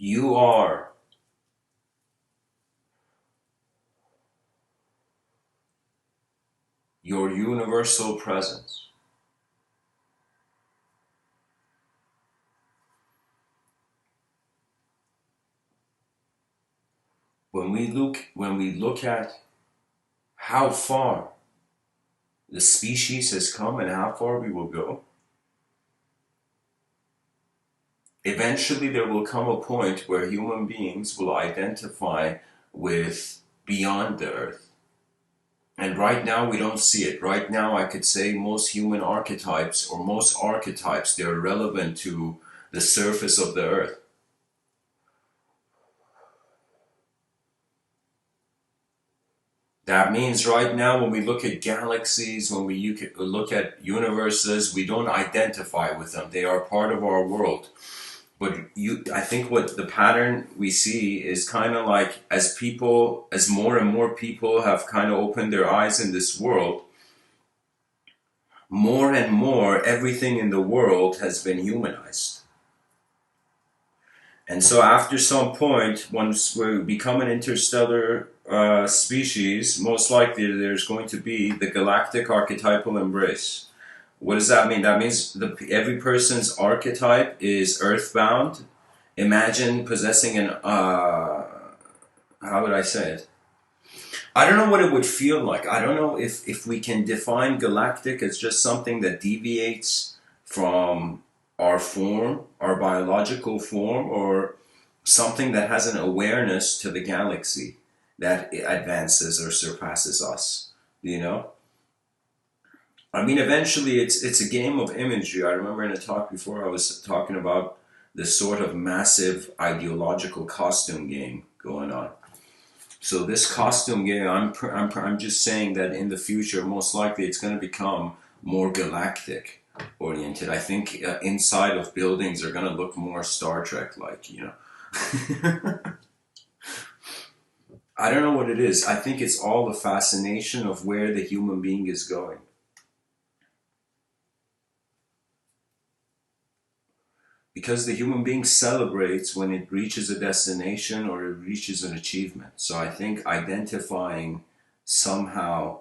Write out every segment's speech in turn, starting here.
You are your universal presence. When we look at how far the species has come and how far we will go, eventually there will come a point where human beings will identify with beyond the earth. And right now we don't see it. Right now I could say most human archetypes, or most archetypes, they're relevant to the surface of the earth. That means right now when we look at galaxies, when we look at universes, we don't identify with them. They are part of our world. But I think what the pattern we see is kind of like as more and more people have kind of opened their eyes in this world, more and more everything in the world has been humanized. And so after some point, once we become an interstellar species, most likely there's going to be the galactic archetypal embrace. What does that mean? That means every person's archetype is earthbound. Imagine possessing an, how would I say it? I don't know what it would feel like. I don't know if we can define galactic as just something that deviates from our form, our biological form, or something that has an awareness to the galaxy that advances or surpasses us, you know? I mean, eventually it's a game of imagery. I remember in a talk before I was talking about this sort of massive ideological costume game going on. So this costume game, I'm just saying that in the future, most likely it's going to become more galactic oriented. I think inside of buildings are going to look more Star Trek like, you know. I don't know what it is. I think it's all the fascination of where the human being is going. Because the human being celebrates when it reaches a destination or it reaches an achievement. So I think identifying somehow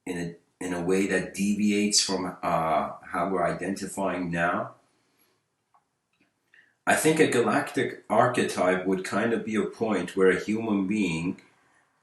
in a way that deviates from how we're identifying now, I think a galactic archetype would kind of be a point where a human being,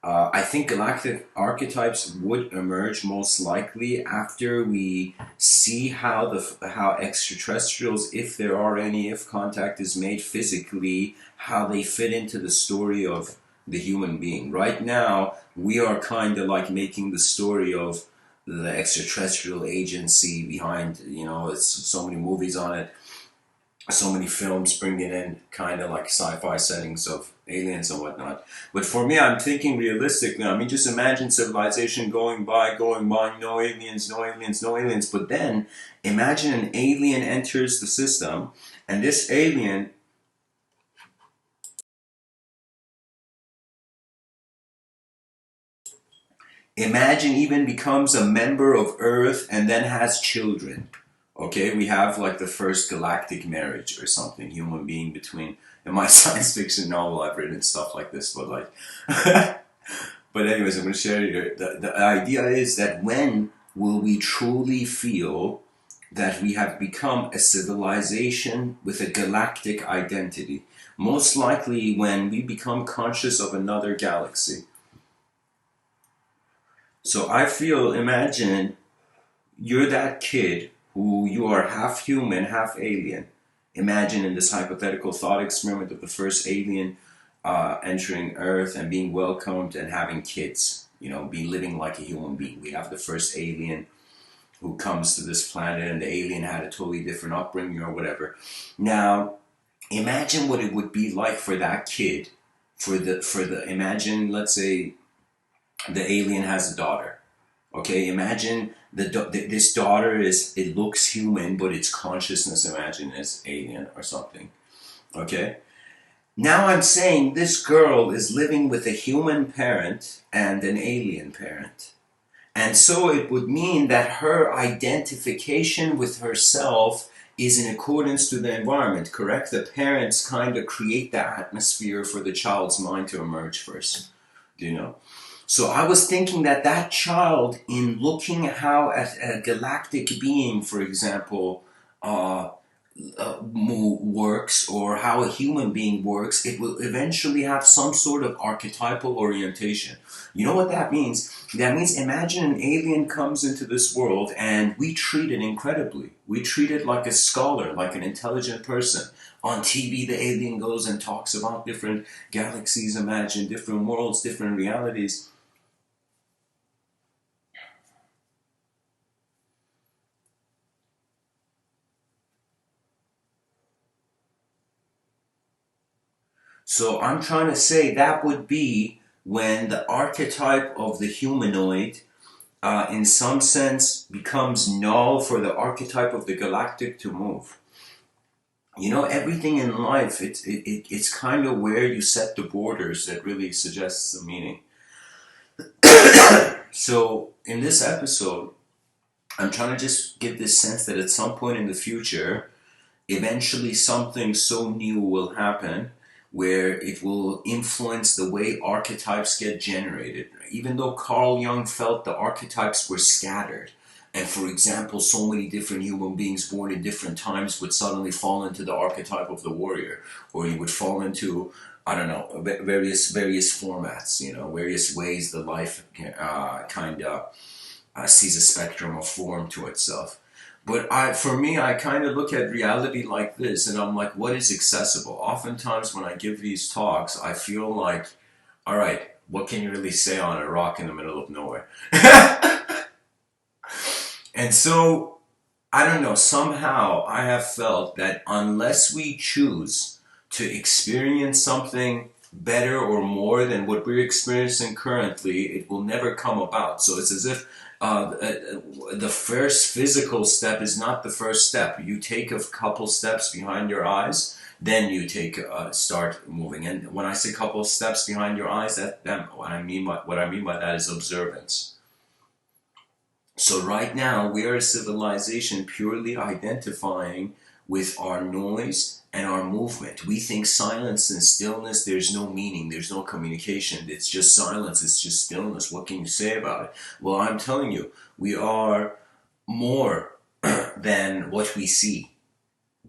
I think galactic archetypes would emerge most likely after we see how extraterrestrials, if there are any, if contact is made physically, how they fit into the story of the human being. Right now, we are kind of like making the story of the extraterrestrial agency behind, you know, it's so many movies on it, so many films bringing in kind of like sci-fi settings of aliens and whatnot. But for me, I'm thinking realistically. I mean, just imagine civilization going by, no aliens, no aliens, no aliens. But then imagine an alien enters the system, and this alien imagine even becomes a member of Earth and then has children. Okay, we have like the first galactic marriage or something, human being between. In my science fiction novel, I've written stuff like this, but like, but anyways, I'm going to share you. The idea is that when will we truly feel that we have become a civilization with a galactic identity? Most likely when we become conscious of another galaxy. So I feel, imagine you're that kid who you are half human, half alien. Imagine in this hypothetical thought experiment of the first alien entering Earth and being welcomed and having kids, you know, be living like a human being. We have the first alien who comes to this planet, and the alien had a totally different upbringing or whatever. Now, imagine what it would be like for that kid, imagine, let's say, the alien has a daughter. Okay, imagine this daughter it looks human, but its consciousness, imagine, is alien or something. Okay? Now I'm saying this girl is living with a human parent and an alien parent. And so it would mean that her identification with herself is in accordance to the environment, correct? The parents kind of create that atmosphere for the child's mind to emerge first, do you know? So I was thinking that that child, in looking how a galactic being, for example, works, or how a human being works, it will eventually have some sort of archetypal orientation. You know what that means? That means imagine an alien comes into this world and we treat it incredibly. We treat it like a scholar, like an intelligent person. On TV, the alien goes and talks about different galaxies, imagine different worlds, different realities. So I'm trying to say that would be when the archetype of the humanoid, in some sense, becomes null for the archetype of the galactic to move. You know, everything in life, it's kind of where you set the borders that really suggests the meaning. So in this episode, I'm trying to just give this sense that at some point in the future, eventually something so new will happen where it will influence the way archetypes get generated. Even though Carl Jung felt the archetypes were scattered, and for example, so many different human beings born in different times would suddenly fall into the archetype of the warrior, or you would fall into, I don't know, various formats, you know, various ways the life kind of sees a spectrum of form to itself. But for me, I kind of look at reality like this, and I'm like, what is accessible? Oftentimes, when I give these talks, I feel like, all right, what can you really say on a rock in the middle of nowhere? And so, I don't know, somehow I have felt that unless we choose to experience something better or more than what we're experiencing currently, it will never come about. So it's as if the first physical step is not the first step. You take a couple steps behind your eyes, then you start moving. And when I say couple steps behind your eyes, what I mean by that is observance. So right now, we are a civilization purely identifying with our noise and our movement. We think silence and stillness, there's no meaning, there's no communication. It's just silence, it's just stillness. What can you say about it? Well, I'm telling you, we are more than what we see.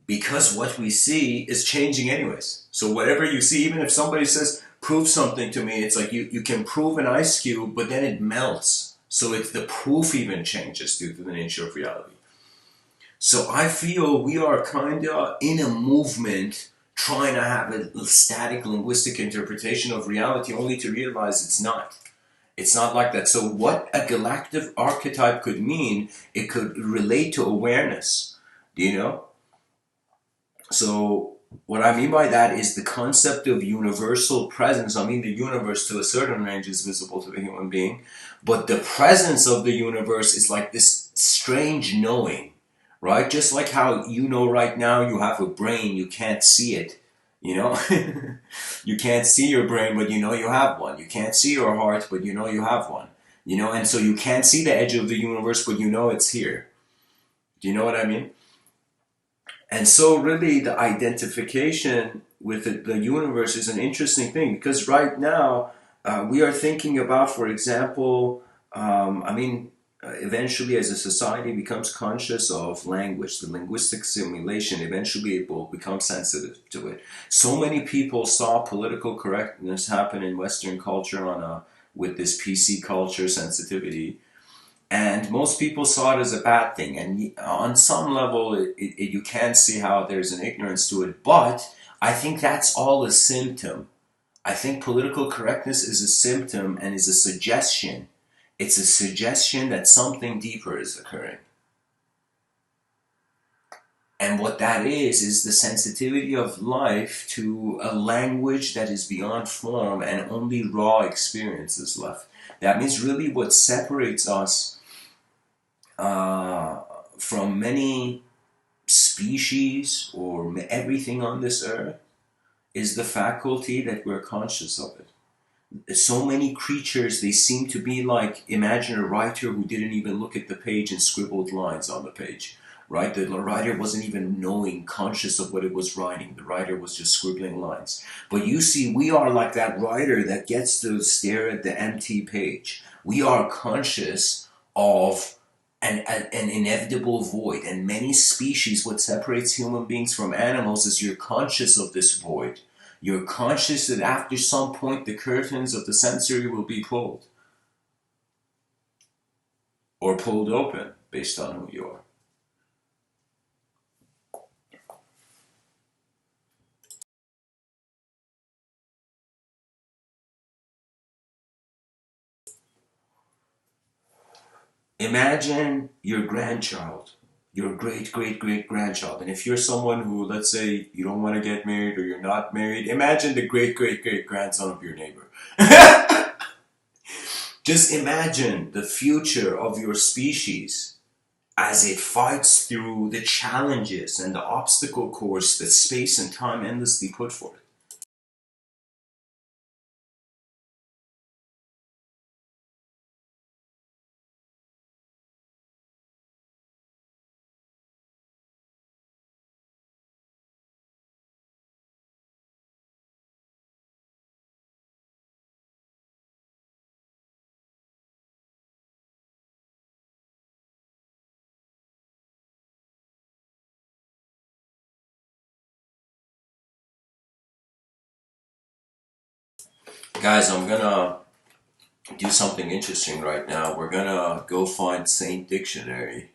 Because what we see is changing anyways. So whatever you see, even if somebody says, prove something to me, it's like you can prove an ice cube, but then it melts. So the proof even changes due to the nature of reality. So I feel we are kind of in a movement trying to have a static linguistic interpretation of reality, only to realize it's not. It's not like that. So what a galactic archetype could mean, it could relate to awareness. Do you know? So what I mean by that is the concept of universal presence. I mean, the universe to a certain range is visible to the human being, but the presence of the universe is like this strange knowing, right? Just like how you know right now you have a brain, you can't see it, you know? You can't see your brain, but you know you have one. You can't see your heart, but you know you have one, you know? And so you can't see the edge of the universe, but you know it's here. Do you know what I mean? And so really the identification with the universe is an interesting thing, because right now we are thinking about, for example, eventually as a society becomes conscious of language, the linguistic simulation, eventually it will become sensitive to it. So many people saw political correctness happen in Western culture with this PC culture sensitivity. And most people saw it as a bad thing. And on some level, you can see how there's an ignorance to it. But I think that's all a symptom. I think political correctness is a symptom and is a suggestion. It's a suggestion that something deeper is occurring. And what that is the sensitivity of life to a language that is beyond form and only raw experience is left. That means really what separates us from many species or everything on this earth is the faculty that we're conscious of it. So many creatures, they seem to be like, imagine a writer who didn't even look at the page and scribbled lines on the page. right? The writer wasn't even knowing, conscious of what it was writing. The writer was just scribbling lines. But you see, we are like that writer that gets to stare at the empty page. We are conscious of an inevitable void. And many species, what separates human beings from animals is you're conscious of this void. You're conscious that after some point the curtains of the sensory will be pulled. Or pulled open, based on who you are. Imagine your grandchild, your great grandchild. And if you're someone who, let's say, you don't want to get married or you're not married, imagine the great grandson of your neighbor. Just imagine the future of your species as it fights through the challenges and the obstacle course that space and time endlessly put for it. Guys, I'm gonna do something interesting right now. We're gonna go find Saint Dictionary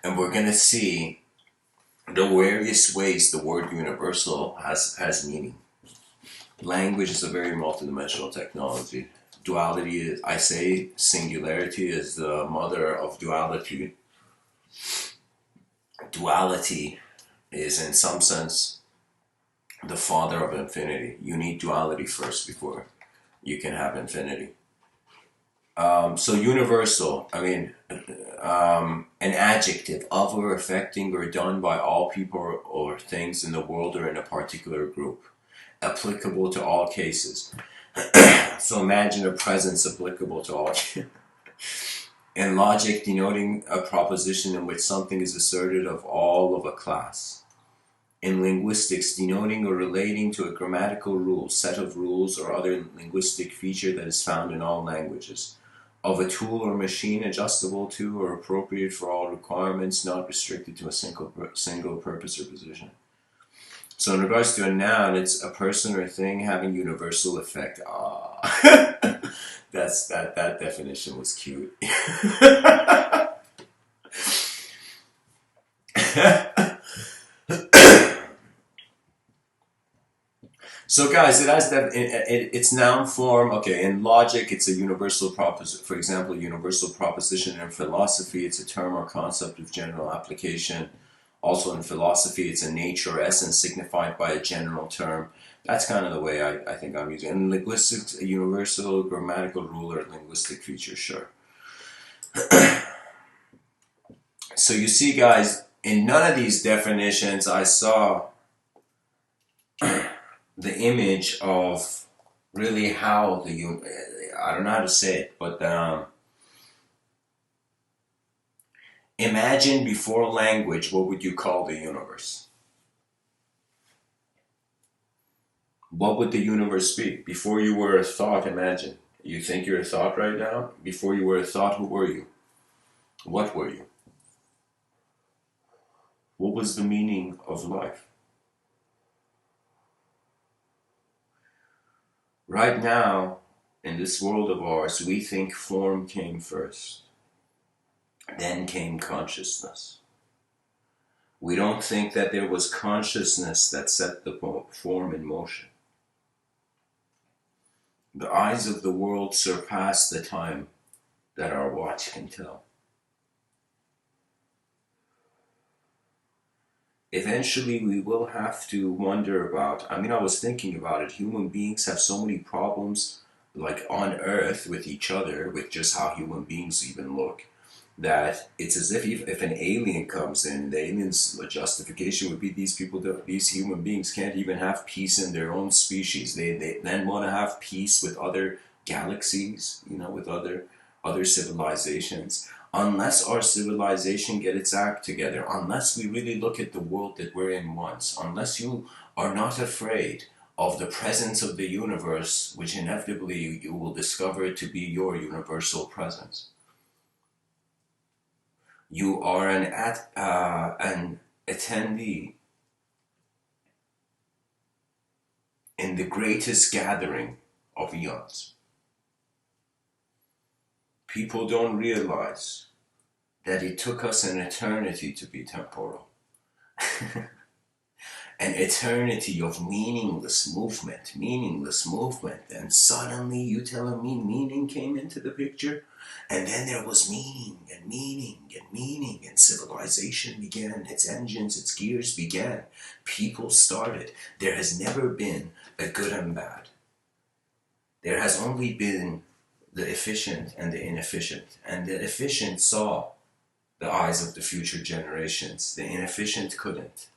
and we're gonna see the various ways the word universal has meaning. Language is a very multidimensional technology. Duality is, I say, singularity is the mother of duality. Duality is, in some sense, the father of infinity. You need duality first before you can have infinity. So universal, I mean, an adjective of or affecting or done by all people or things in the world or in a particular group, applicable to all cases. So imagine a presence applicable to all. In logic, denoting a proposition in which something is asserted of all of a class. In linguistics, denoting or relating to a grammatical rule, set of rules, or other linguistic feature that is found in all languages. Of a tool or machine adjustable to or appropriate for all requirements, not restricted to a single purpose or position. So in regards to a noun, it's a person or thing having universal effect. That definition was cute. So guys, it has that. It's noun form. Okay, in logic, it's a universal proposition. For example, a universal proposition. In philosophy, it's a term or concept of general application. Also in philosophy, it's a nature or essence signified by a general term. That's kind of the way I think I'm using it. In linguistics, a universal grammatical rule or linguistic feature, sure. So you see, guys, in none of these definitions, I saw the image of really how I don't know how to say it, but imagine before language, what would you call the universe? What would the universe be? Before you were a thought, imagine. You think you're a thought right now? Before you were a thought, who were you? What were you? What was the meaning of life? Right now, in this world of ours, we think form came first. Then came consciousness. We don't think that there was consciousness that set the form in motion. The eyes of the world surpass the time that our watch can tell. Eventually, we will have to wonder about, I mean, I was thinking about it, human beings have so many problems, like on Earth with each other, with just how human beings even look, that it's as if an alien comes in, the alien's justification would be these human beings can't even have peace in their own species. They then want to have peace with other galaxies, with other civilizations. Unless our civilization get its act together, unless we really look at the world that we're in once, unless you are not afraid of the presence of the universe, which inevitably you will discover to be your universal presence. You are an attendee in the greatest gathering of eons. People don't realize that it took us an eternity to be temporal. An eternity of meaningless movement, and suddenly you telling me meaning came into the picture? And then there was meaning, and civilization began, its engines, its gears began. People started. There has never been a good and bad. There has only been the efficient and the inefficient. And the efficient saw the eyes of the future generations. The inefficient couldn't.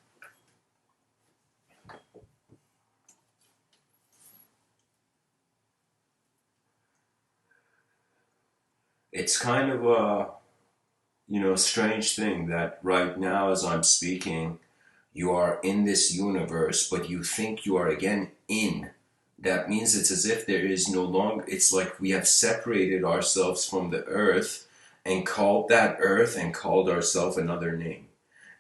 It's kind of a strange thing that right now as I'm speaking, you are in this universe, but you think you are again in. That means it's as if there is no longer, it's like we have separated ourselves from the earth and called that earth and called ourselves another name.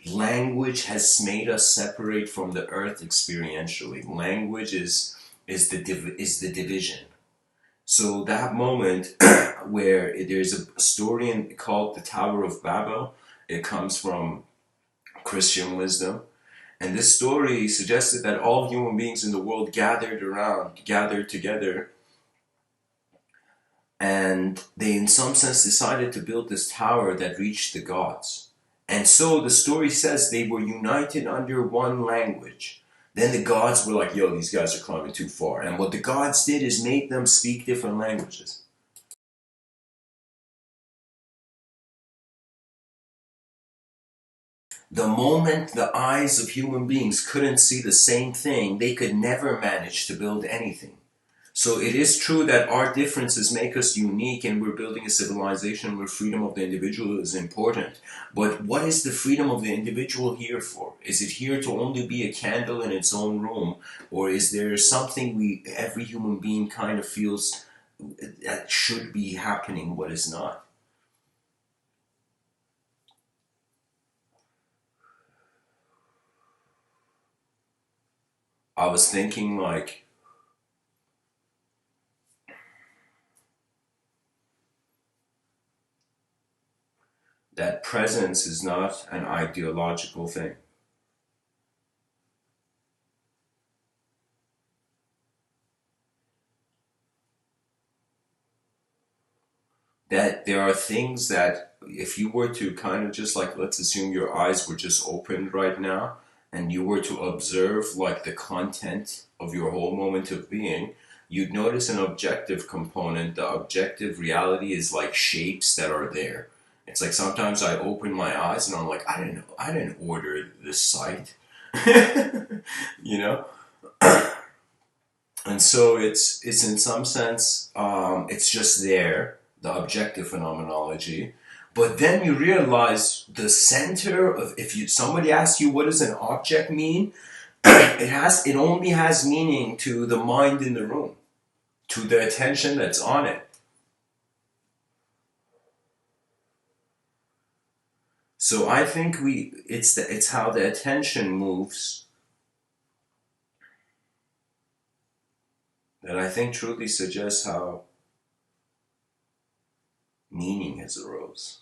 Language has made us separate from the earth experientially. Language is the division. So that moment where there's a story called the Tower of Babel, it comes from Christian wisdom. And this story suggested that all human beings in the world gathered together, and they in some sense decided to build this tower that reached the gods. And so the story says they were united under one language. Then the gods were like, yo, these guys are climbing too far. And what the gods did is make them speak different languages. The moment the eyes of human beings couldn't see the same thing, they could never manage to build anything. So it is true that our differences make us unique, and we're building a civilization where freedom of the individual is important. But what is the freedom of the individual here for? Is it here to only be a candle in its own room? Or is there something every human being kind of feels that should be happening, but is not? I was thinking like, that presence is not an ideological thing. That there are things that if you were to kind of just like, let's assume your eyes were just opened right now, and you were to observe like the content of your whole moment of being, you'd notice an objective component. The objective reality is like shapes that are there. It's like sometimes I open my eyes and I'm like, I didn't order this sight. you know? And so it's in some sense, it's just there, the objective phenomenology. But then you realize the center of, if somebody asks you what does an object mean, it only has meaning to the mind in the room, to the attention that's on it. So I think it's how the attention moves that I think truly suggests how meaning has arose.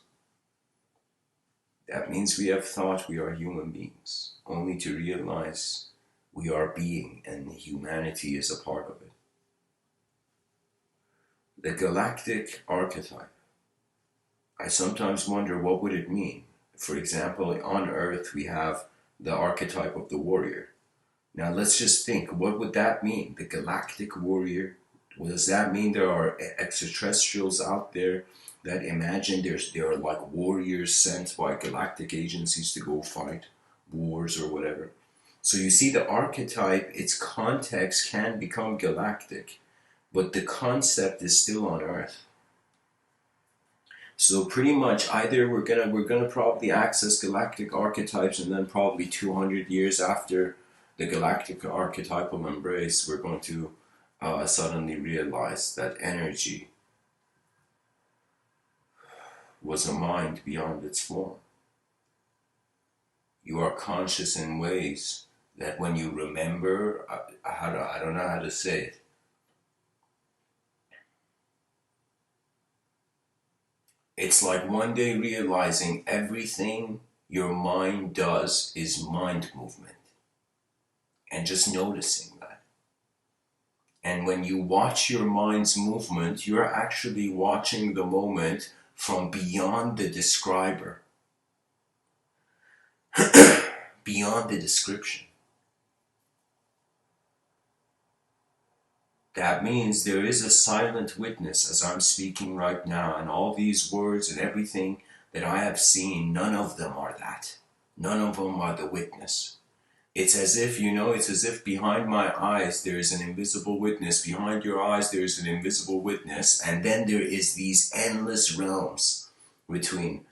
That means we have thought we are human beings, only to realize we are being and humanity is a part of it. The galactic archetype. I sometimes wonder what would it mean. For example, on Earth we have the archetype of the warrior. Now let's just think, what would that mean? The galactic warrior? Well, does that mean there are extraterrestrials out there that imagine there are like warriors sent by galactic agencies to go fight wars or whatever? So you see, the archetype, its context can become galactic, but the concept is still on Earth. So pretty much either we're gonna probably access galactic archetypes, and then probably 200 years after the galactic archetypal embrace, we're going to suddenly realize that energy was a mind beyond its form. You are conscious in ways that when you remember, I don't know how to say it. It's like one day realizing everything your mind does is mind movement, and just noticing that. And when you watch your mind's movement, you're actually watching the moment from beyond the describer, beyond the description. That means there is a silent witness as I'm speaking right now, and all these words and everything that I have seen, none of them are that. None of them are the witness. It's as if, it's as if behind my eyes there is an invisible witness, behind your eyes there is an invisible witness, and then there is these endless realms between,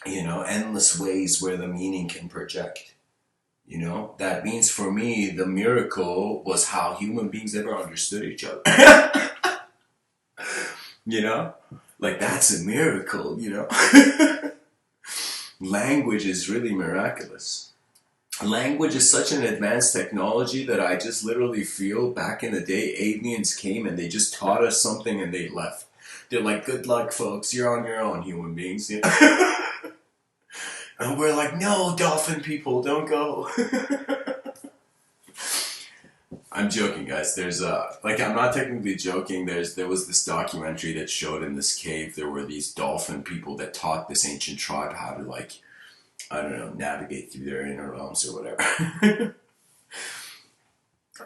endless ways where the meaning can project. That means for me, the miracle was how human beings ever understood each other. you know? Like, that's a miracle. Language is really miraculous. Language is such an advanced technology that I just literally feel back in the day, aliens came and they just taught us something and they left. They're like, good luck, folks. You're on your own, human beings. And we're like, no, dolphin people, don't go. I'm joking, guys. There's I'm not technically joking. There was this documentary that showed in this cave there were these dolphin people that taught this ancient tribe how to, like, I don't know, navigate through their inner realms or whatever.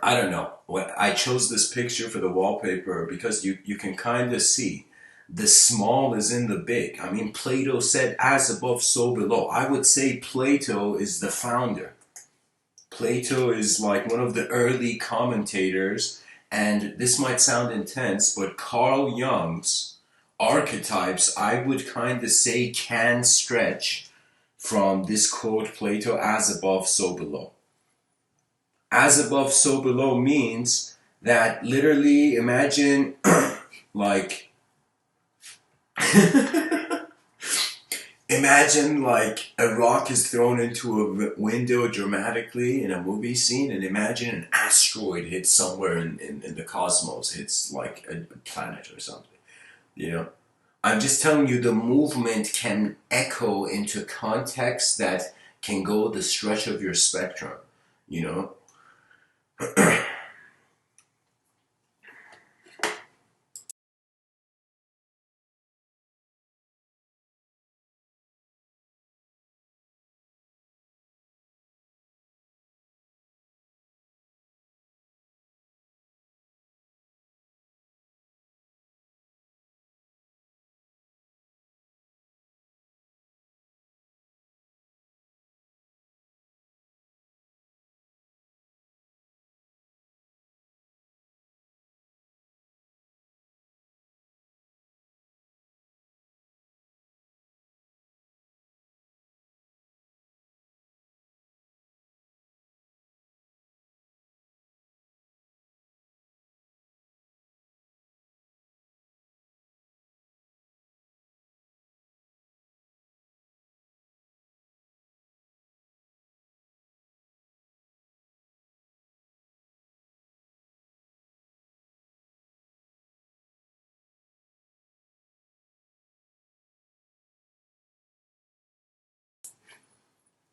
I don't know. I chose this picture for the wallpaper because you can kind of see the small is in the big. I mean, Plato said, as above, so below. I would say Plato is the founder. Plato is like one of the early commentators, and this might sound intense, but Carl Jung's archetypes, I would kind of say, can stretch from this quote, Plato, as above, so below. As above, so below means that literally imagine like imagine like a rock is thrown into a window dramatically in a movie scene, and imagine an asteroid hits somewhere in the cosmos, hits like a planet or something. I'm just telling you, the movement can echo into context that can go the stretch of your spectrum, you know?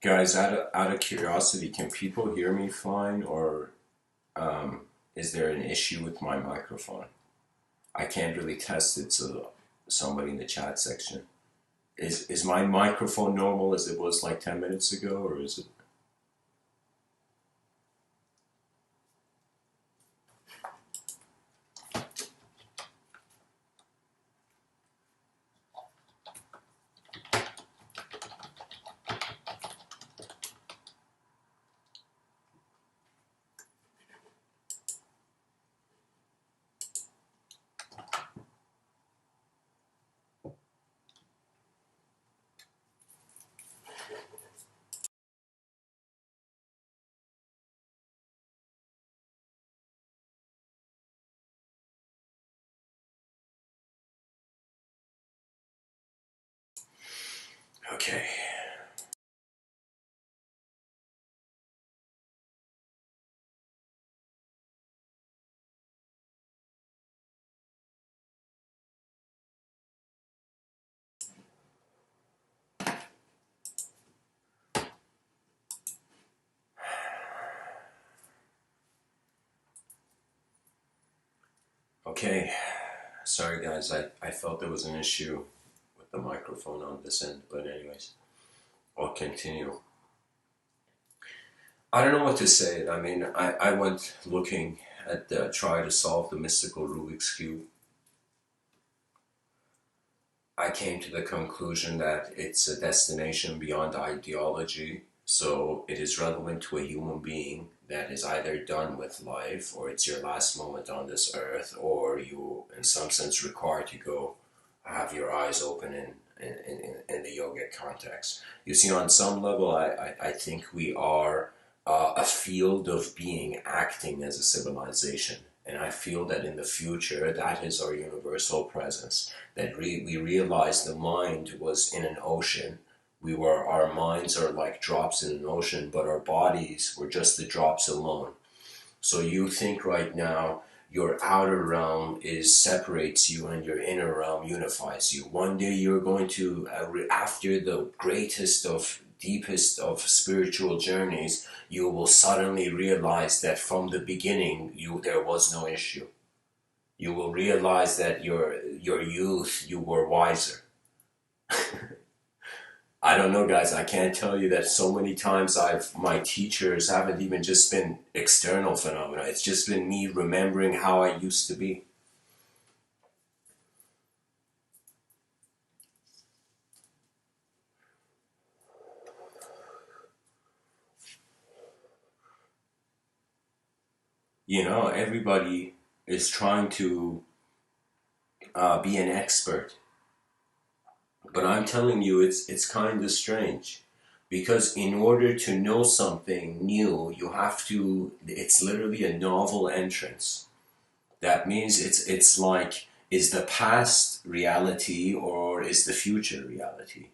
Guys, out of curiosity, can people hear me fine, or is there an issue with my microphone? I can't really test it, so somebody in the chat section. Is my microphone normal as it was like 10 minutes ago, or is it? Okay. Okay. Sorry guys, I felt there was an issue with the microphone on this end, but anyways, I'll continue. I don't know what to say. I mean, I went looking at try to solve the mystical Rubik's Cube. I came to the conclusion that it's a destination beyond ideology, so it is relevant to a human being that is either done with life, or it's your last moment on this earth, or you, in some sense, required to go have your eyes open in the yogic context. You see, on some level, I think we are a field of being acting as a civilization. And I feel that in the future, that is our universal presence. That we realized the mind was in an ocean. Our minds are like drops in an ocean, but our bodies were just the drops alone. So you think right now your outer realm separates you and your inner realm unifies you. One day you're going to, after the greatest of deepest of spiritual journeys, you will suddenly realize that from the beginning there was no issue. You will realize that your youth you were wiser. I don't know, guys. I can't tell you that so many times my teachers haven't even just been external phenomena. It's just been me remembering how I used to be. You know, everybody is trying to be an expert, but I'm telling you, it's kind of strange. Because in order to know something new, you have to, it's literally a novel entrance. That means it's like, is the past reality or is the future reality?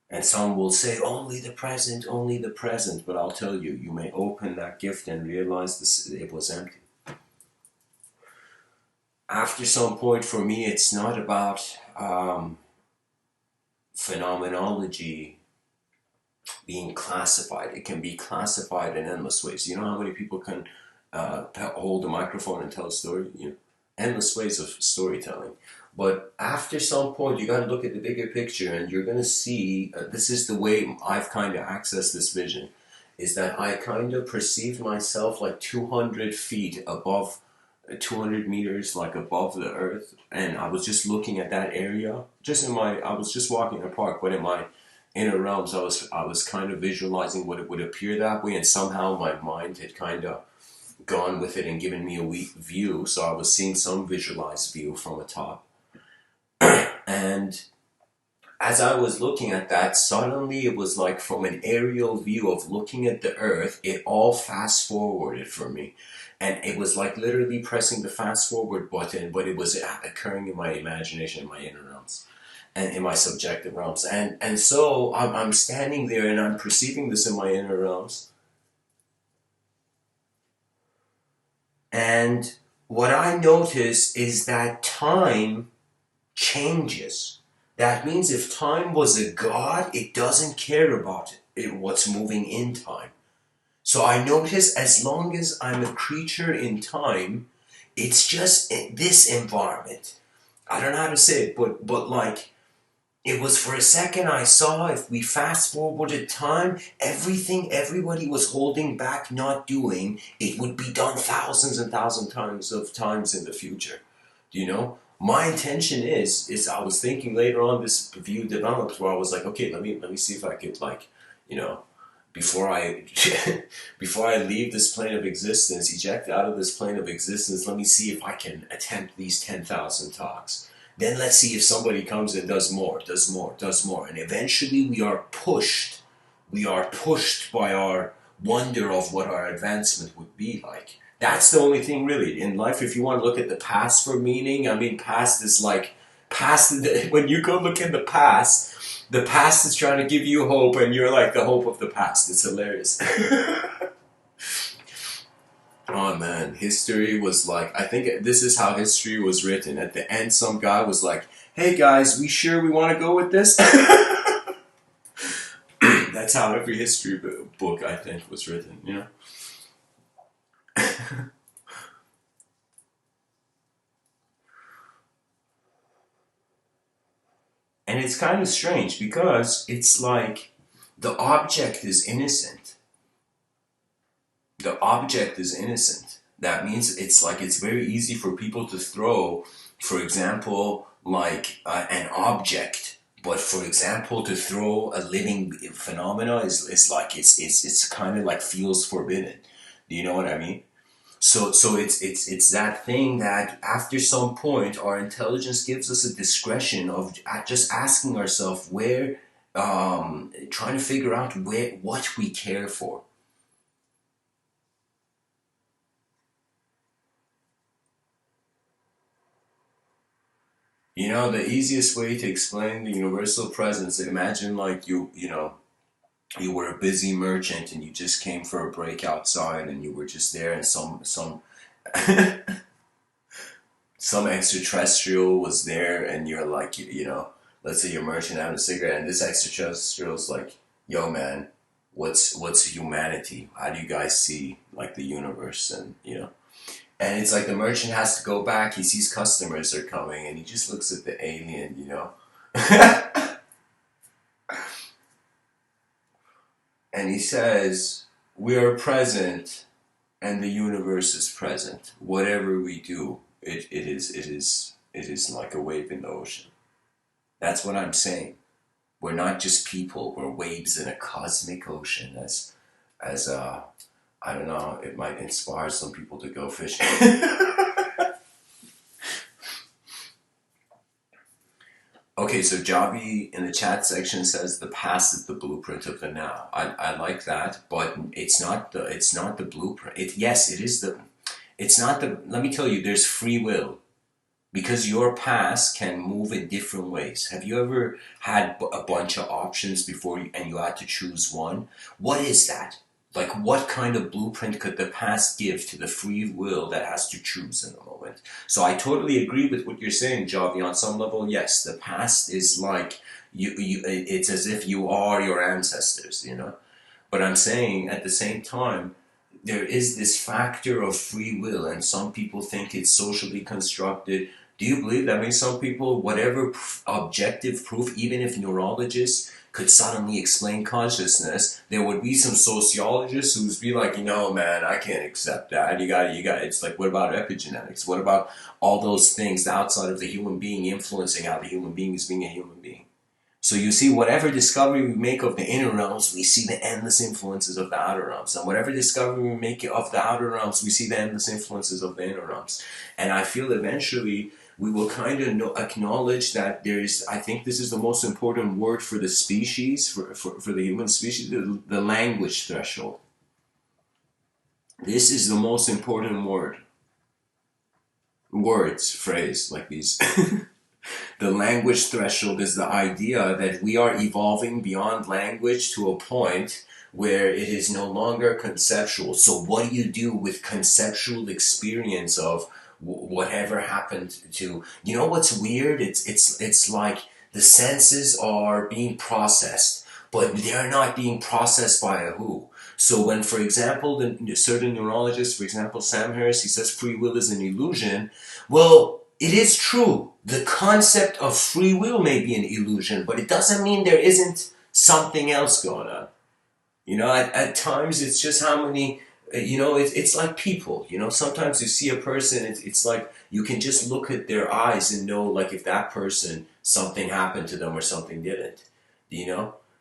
And some will say, only the present. But I'll tell you, you may open that gift and realize it was empty. After some point, for me, it's not about phenomenology being classified. It can be classified in endless ways. You know how many people can hold a microphone and tell a story? You know, endless ways of storytelling. But after some point, you got to look at the bigger picture, and you're going to see. This is the way I've kind of accessed this vision. Is that I kind of perceived myself like 200 feet above, 200 meters like above the earth, and I was just looking at that area. I was just walking in a park, but in my inner realms, I was kind of visualizing what it would appear that way, and somehow my mind had kind of gone with it and given me a weak view. So I was seeing some visualized view from a top, and as I was looking at that, suddenly it was like from an aerial view of looking at the earth, it all fast forwarded for me. And it was like literally pressing the fast forward button, but it was occurring in my imagination, in my inner realms, and in my subjective realms. And so I'm standing there and I'm perceiving this in my inner realms. And what I notice is that time changes. That means if time was a god, it doesn't care about what's moving in time. So I notice as long as I'm a creature in time, it's just in this environment. I don't know how to say it, but like, it was for a second I saw if we fast forwarded time, everything everybody was holding back not doing, it would be done thousands and thousands times in the future. Do you know? My intention is I was thinking later on this view developed where I was like, okay, let me see if I could, like, you know, before I before I leave this plane of existence, eject out of this plane of existence, let me see if I can attempt these 10,000 talks. Then let's see if somebody comes and does more, does more, does more. And eventually we are pushed by our wonder of what our advancement would be like. That's the only thing really in life. If you want to look at the past for meaning, I mean, past is like Past, when you go look in the past is trying to give you hope, and you're like the hope of the past. It's hilarious. Oh man, history was like, I think this is how history was written. At the end, some guy was like, "Hey guys, we sure we want to go with this?" That's how every history book, I think, was written, you know? And it's kind of strange because it's like the object is innocent. The object is innocent. That means it's like it's very easy for people to throw, for example, like an object. But for example, to throw a living phenomena is like it's kind of like feels forbidden. Do you know what I mean? So it's that thing that after some point our intelligence gives us a discretion of just asking ourselves where, trying to figure out where what we care for. You know, the easiest way to explain the universal presence, imagine like you were a busy merchant and you just came for a break outside and you were just there and some extraterrestrial was there and you're like, let's say you're merchant having a cigarette and this extraterrestrial's like, yo man, what's humanity? How do you guys see like the universe? And and it's like the merchant has to go back, he sees customers are coming and he just looks at the alien. And he says, we are present and the universe is present. Whatever we do, it is like a wave in the ocean. That's what I'm saying. We're not just people, we're waves in a cosmic ocean. As I don't know, it might inspire some people to go fishing. Okay, so Javi in the chat section says the past is the blueprint of the now. I like that, but it's not the blueprint. Yes, it is the it's not the let me tell you, there's free will. Because your past can move in different ways. Have you ever had a bunch of options before and you had to choose one? What is that? Like, what kind of blueprint could the past give to the free will that has to choose in the moment? So I totally agree with what you're saying, Javi. On some level, yes, the past is like it's as if you are your ancestors. But I'm saying at the same time, there is this factor of free will, and some people think it's socially constructed. Do you believe that? I mean, some people, whatever objective proof, even if neurologists could suddenly explain consciousness, there would be some sociologists who'd be like, man, I can't accept that. You got. It's like, what about epigenetics? What about all those things outside of the human being influencing how the human being is being a human being? So you see, whatever discovery we make of the inner realms, we see the endless influences of the outer realms. And whatever discovery we make of the outer realms, we see the endless influences of the inner realms. And I feel eventually we will kind of acknowledge that I think this is the most important word for the species, for the human species, the language threshold. This is the most important phrase, like these. The language threshold is the idea that we are evolving beyond language to a point where it is no longer conceptual. So what do you do with conceptual experience of whatever happened to... what's weird? It's like the senses are being processed, but they're not being processed by a who. So when, for example, the certain neurologist, for example, Sam Harris, he says free will is an illusion. Well, it is true. The concept of free will may be an illusion, but it doesn't mean there isn't something else going on. At times it's just how many, it's like people, sometimes you see a person, it's like you can just look at their eyes and know, like, if that person, something happened to them or something didn't.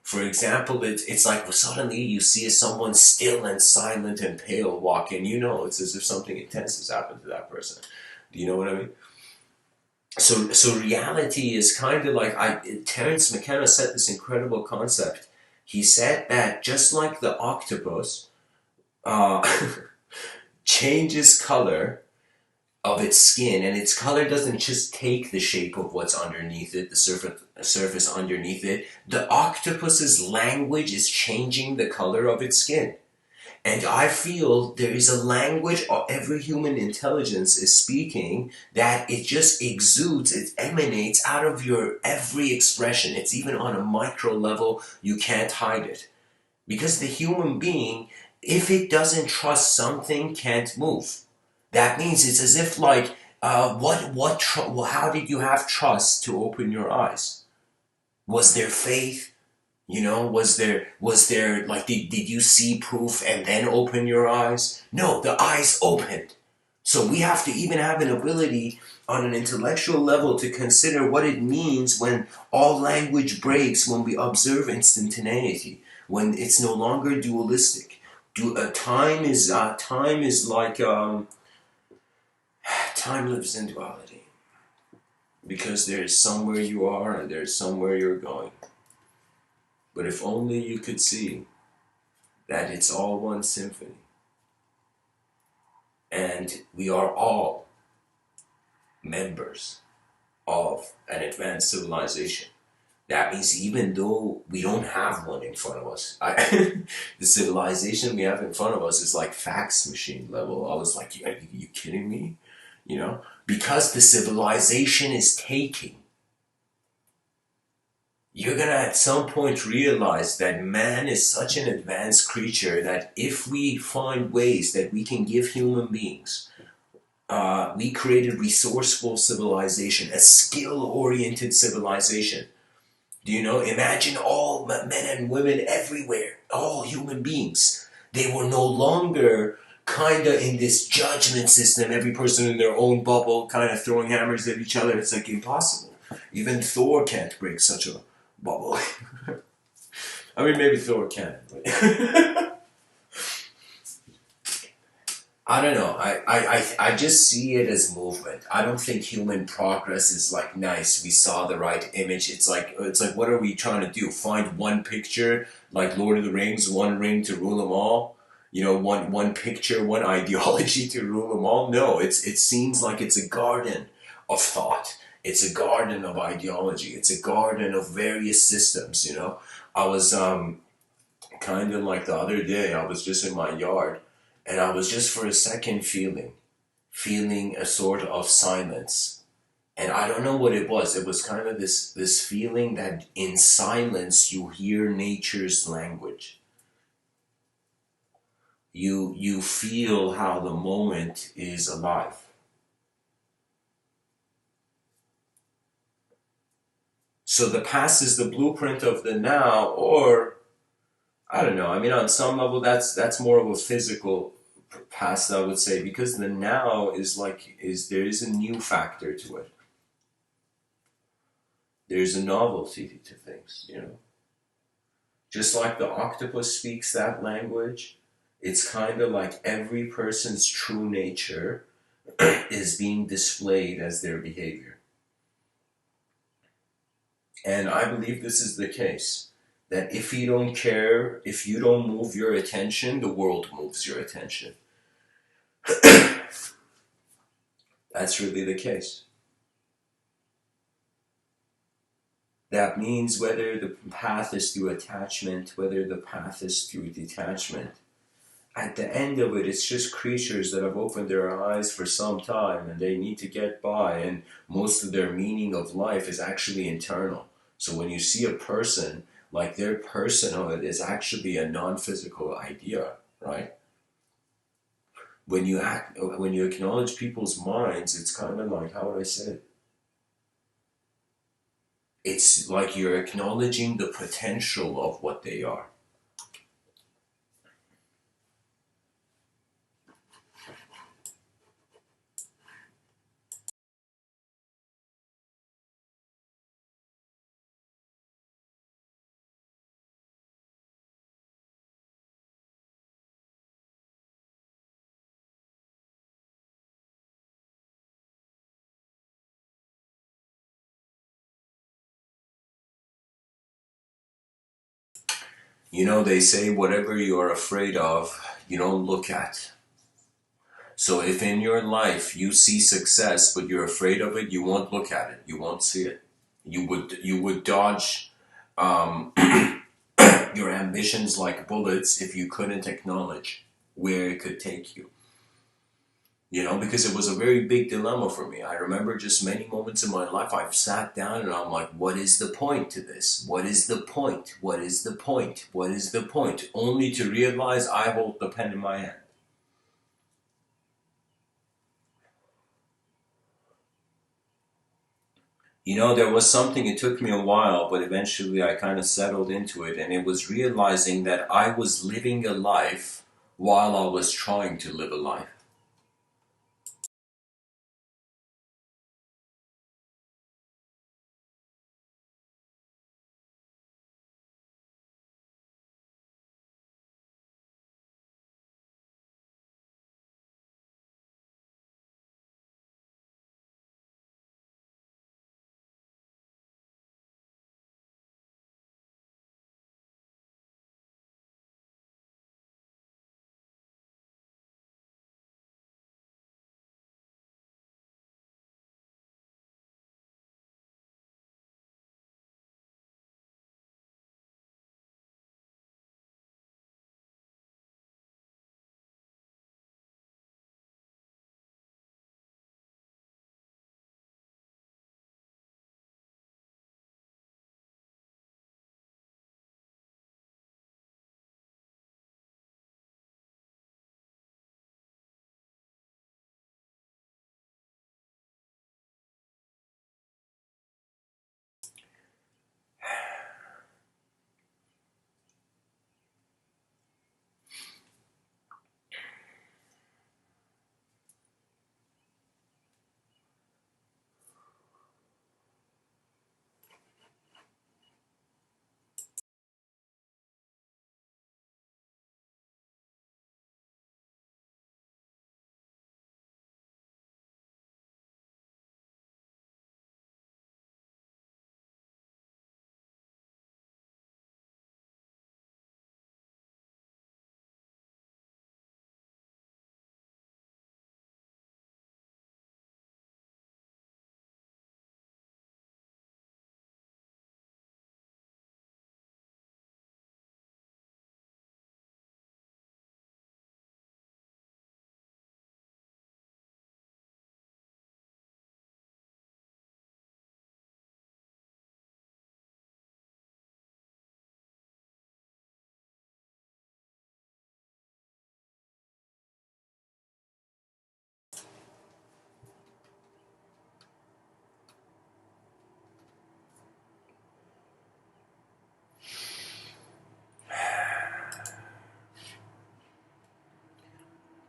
For example, it's like, well, suddenly you see someone still and silent and pale walk in, it's as if something intense has happened to that person. Do you know what I mean? So reality is kind of like, Terence McKenna said this incredible concept. He said that just like the octopus changes color of its skin, and its color doesn't just take the shape of what's underneath it, the surface underneath it. The octopus's language is changing the color of its skin. And I feel there is a language of every human intelligence is speaking that it just exudes, it emanates out of your every expression. It's even on a micro level, you can't hide it. Because the human being, if it doesn't trust something, can't move. That means it's as if like, how did you have trust to open your eyes? Was there faith? You know, was there like did you see proof and then open your eyes? No, the eyes opened. So we have to even have an ability on an intellectual level to consider what it means when all language breaks, when we observe instantaneity, when it's no longer dualistic. Time is like time lives in duality because there's somewhere you are and there's somewhere you're going. But if only you could see that it's all one symphony. And we are all members of an advanced civilization. That means even though we don't have one in front of us, the civilization we have in front of us is like fax machine level. I was like, are you kidding me? You know? Because the civilization is taking, you're gonna at some point realize that man is such an advanced creature that if we find ways that we can give human beings, we created resourceful civilization, a skill-oriented civilization. Do you know? Imagine all men and women everywhere, all human beings. They were no longer kinda in this judgment system, every person in their own bubble, kind of throwing hammers at each other. It's like impossible. Even Thor can't break such a bubble. I mean, maybe Thor can, but I don't know. I just see it as movement. I don't think human progress is like nice. We saw the right image. It's like what are we trying to do? Find one picture like Lord of the Rings, one ring to rule them all. You know, one picture, one ideology to rule them all. No, it seems like it's a garden of thought. It's a garden of ideology. It's a garden of various systems. You know, I was kind of like the other day. I was just in my yard and I was just for a second feeling a sort of silence. And I don't know what it was. It was kind of this feeling that in silence you hear nature's language. You feel how the moment is alive. So the past is the blueprint of the now, or I don't know. I mean, on some level, that's more of a physical past, I would say, because the now is like there is a new factor to it. There's a novelty to things, you know. Just like the octopus speaks that language, it's kind of like every person's true nature is being displayed as their behavior. And I believe this is the case. That if you don't care, if you don't move your attention, the world moves your attention. That's really the case. That means whether the path is through attachment, whether the path is through detachment, at the end of it, it's just creatures that have opened their eyes for some time and they need to get by, and most of their meaning of life is actually internal. So when you see a person, like their personhood is actually a non-physical idea, right? When you acknowledge people's minds, it's kind of like, how would I say it? It's like you're acknowledging the potential of what they are. You know, they say whatever you're afraid of, you don't look at. So if in your life you see success but you're afraid of it, you won't look at it. You won't see it. You would dodge um, your ambitions like bullets if you couldn't acknowledge where it could take you. You know, because it was a very big dilemma for me. I remember just many moments in my life I've sat down and I'm like, what is the point to this? What is the point? What is the point? What is the point? Only to realize I hold the pen in my hand. You know, there was something, it took me a while, but eventually I kind of settled into it, and it was realizing that I was living a life while I was trying to live a life.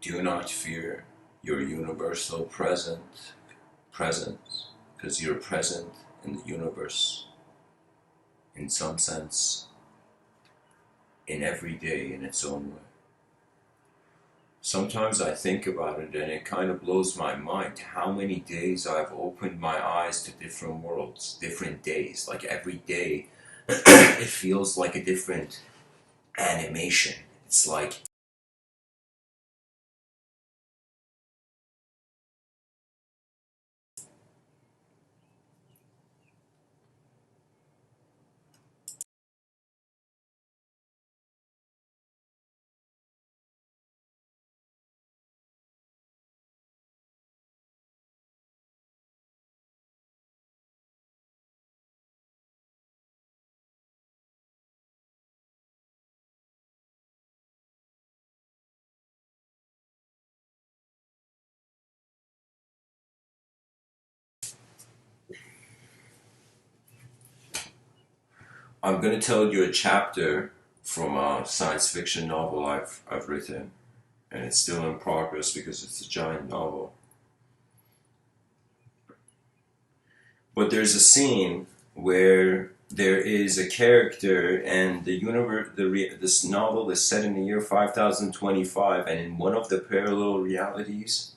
Do not fear your universal presence, because you're present in the universe in some sense, in every day in its own way. Sometimes I think about it and it kind of blows my mind how many days I've opened my eyes to different worlds, different days. Like every day, it feels like a different animation. It's like I'm going to tell you a chapter from a science fiction novel I've written, and it's still in progress because it's a giant novel. But there's a scene where there is a character, and the universe, this novel is set in the year 5025, and in one of the parallel realities,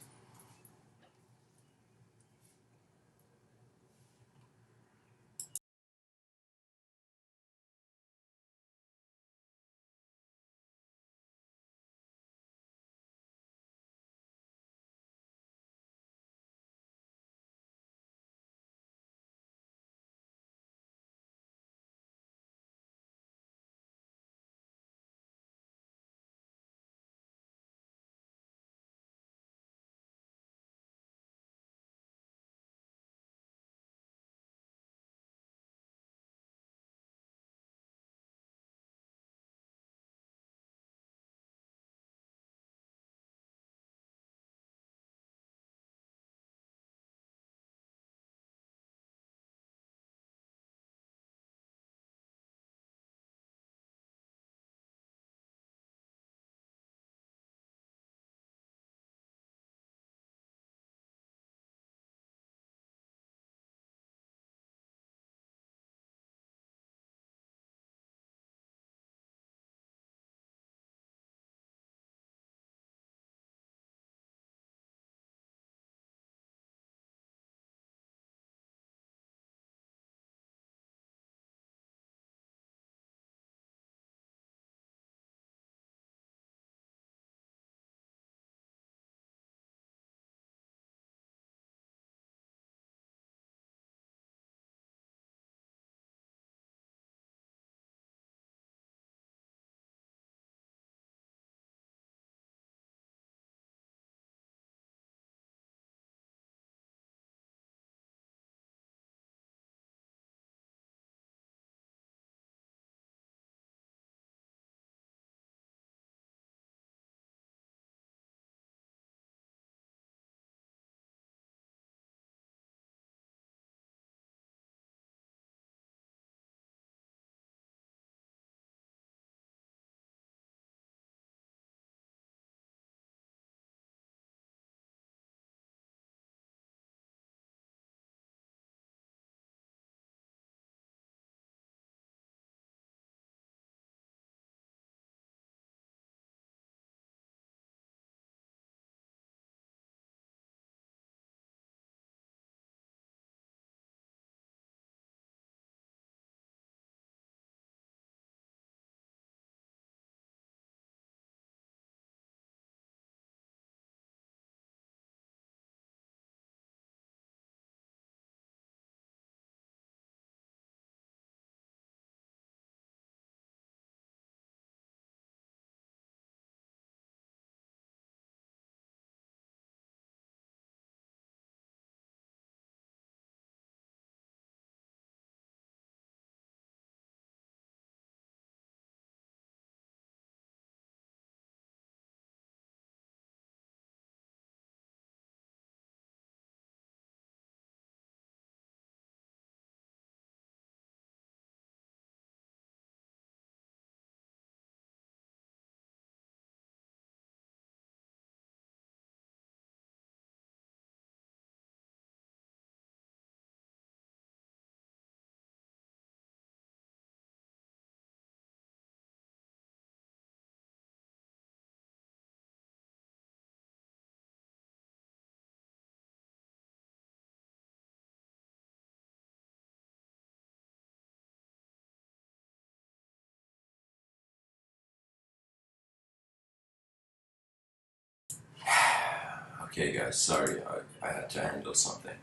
Okay, guys, sorry, I had to handle something.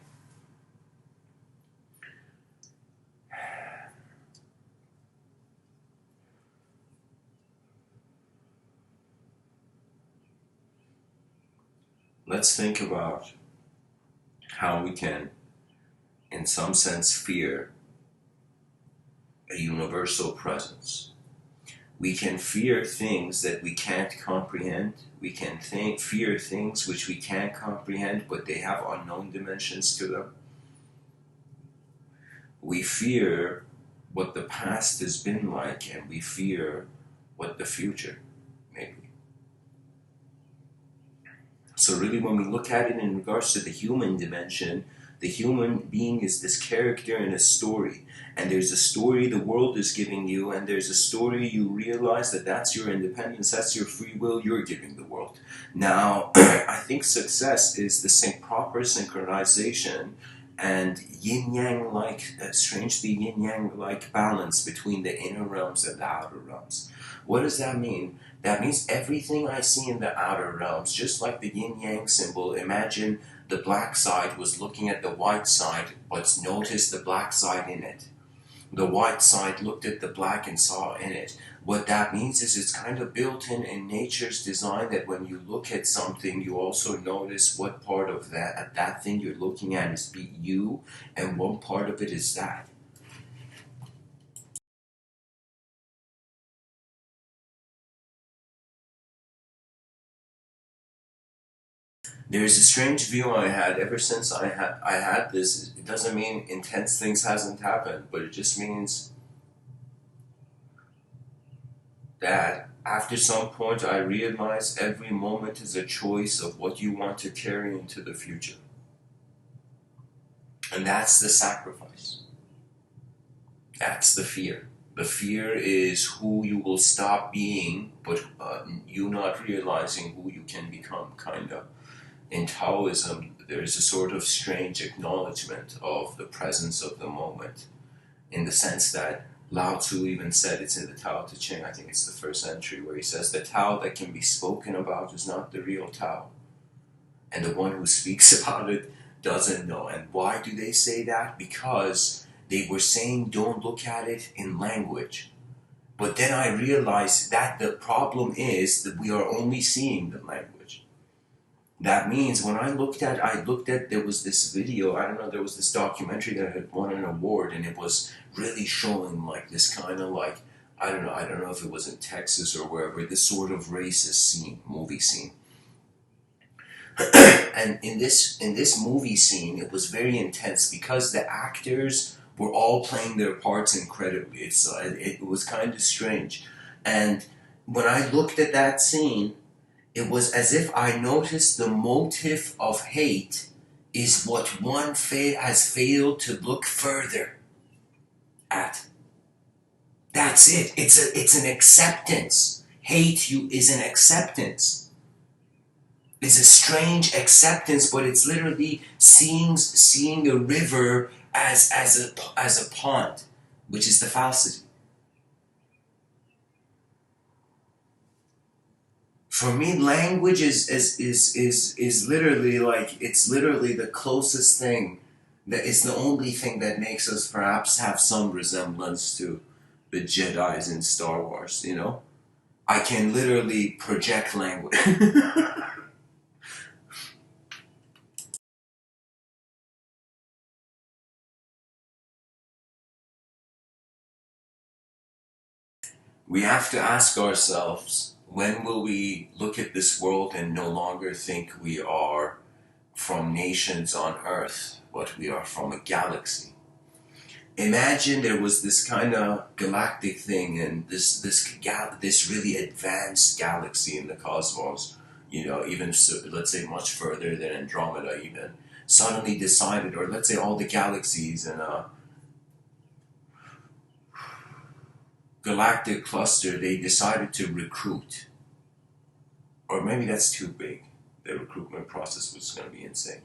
Let's think about how we can, in some sense, fear a universal presence. We can fear things that we can't comprehend. We can fear things which we can't comprehend, but they have unknown dimensions to them. We fear what the past has been like, and we fear what the future may be. So really, when we look at it in regards to the human dimension, the human being is this character in a story. And there's a story the world is giving you, and there's a story you realize that that's your independence, that's your free will you're giving the world. Now, I think success is the proper synchronization and yin-yang like, strangely yin-yang like balance between the inner realms and the outer realms. What does that mean? That means everything I see in the outer realms, just like the yin-yang symbol, imagine the black side was looking at the white side, but noticed the black side in it. The white side looked at the black and saw in it. What that means is it's kind of built in nature's design that when you look at something, you also notice what part of that thing you're looking at is you, and one part of it is that. There's a strange view I had ever since I had this. It doesn't mean intense things hasn't happened, but it just means that after some point I realize every moment is a choice of what you want to carry into the future. And that's the sacrifice. That's the fear. The fear is who you will stop being, but you not realizing who you can become, kind of. In Taoism, there is a sort of strange acknowledgement of the presence of the moment, in the sense that Lao Tzu even said, it's in the Tao Te Ching, I think it's the first entry, where he says, the Tao that can be spoken about is not the real Tao. And the one who speaks about it doesn't know. And why do they say that? Because they were saying don't look at it in language. But then I realized that the problem is that we are only seeing the language. That means when I looked at, there was this video, I don't know, there was this documentary that had won an award, and it was really showing like this kind of like, I don't know if it was in Texas or wherever, this sort of racist movie scene. And in this movie scene, it was very intense because the actors were all playing their parts incredibly. It was kind of strange. And when I looked at that scene, it was as if I noticed the motive of hate is what one has failed to look further at. That's it. It's an acceptance. Hate is an acceptance. It's a strange acceptance, but it's literally seeing a river as a pond, which is the falsity. For me, language is literally like, it's literally the closest thing, that is the only thing that makes us perhaps have some resemblance to the Jedis in Star Wars, you know? I can literally project language. We have to ask ourselves, when will we look at this world and no longer think we are from nations on Earth, but we are from a galaxy? Imagine there was this kind of galactic thing, and this really advanced galaxy in the cosmos, you know, even so, let's say much further than Andromeda even, suddenly decided, or let's say all the galaxies in a galactic cluster, they decided to recruit. Or maybe that's too big. The recruitment process was going to be insane.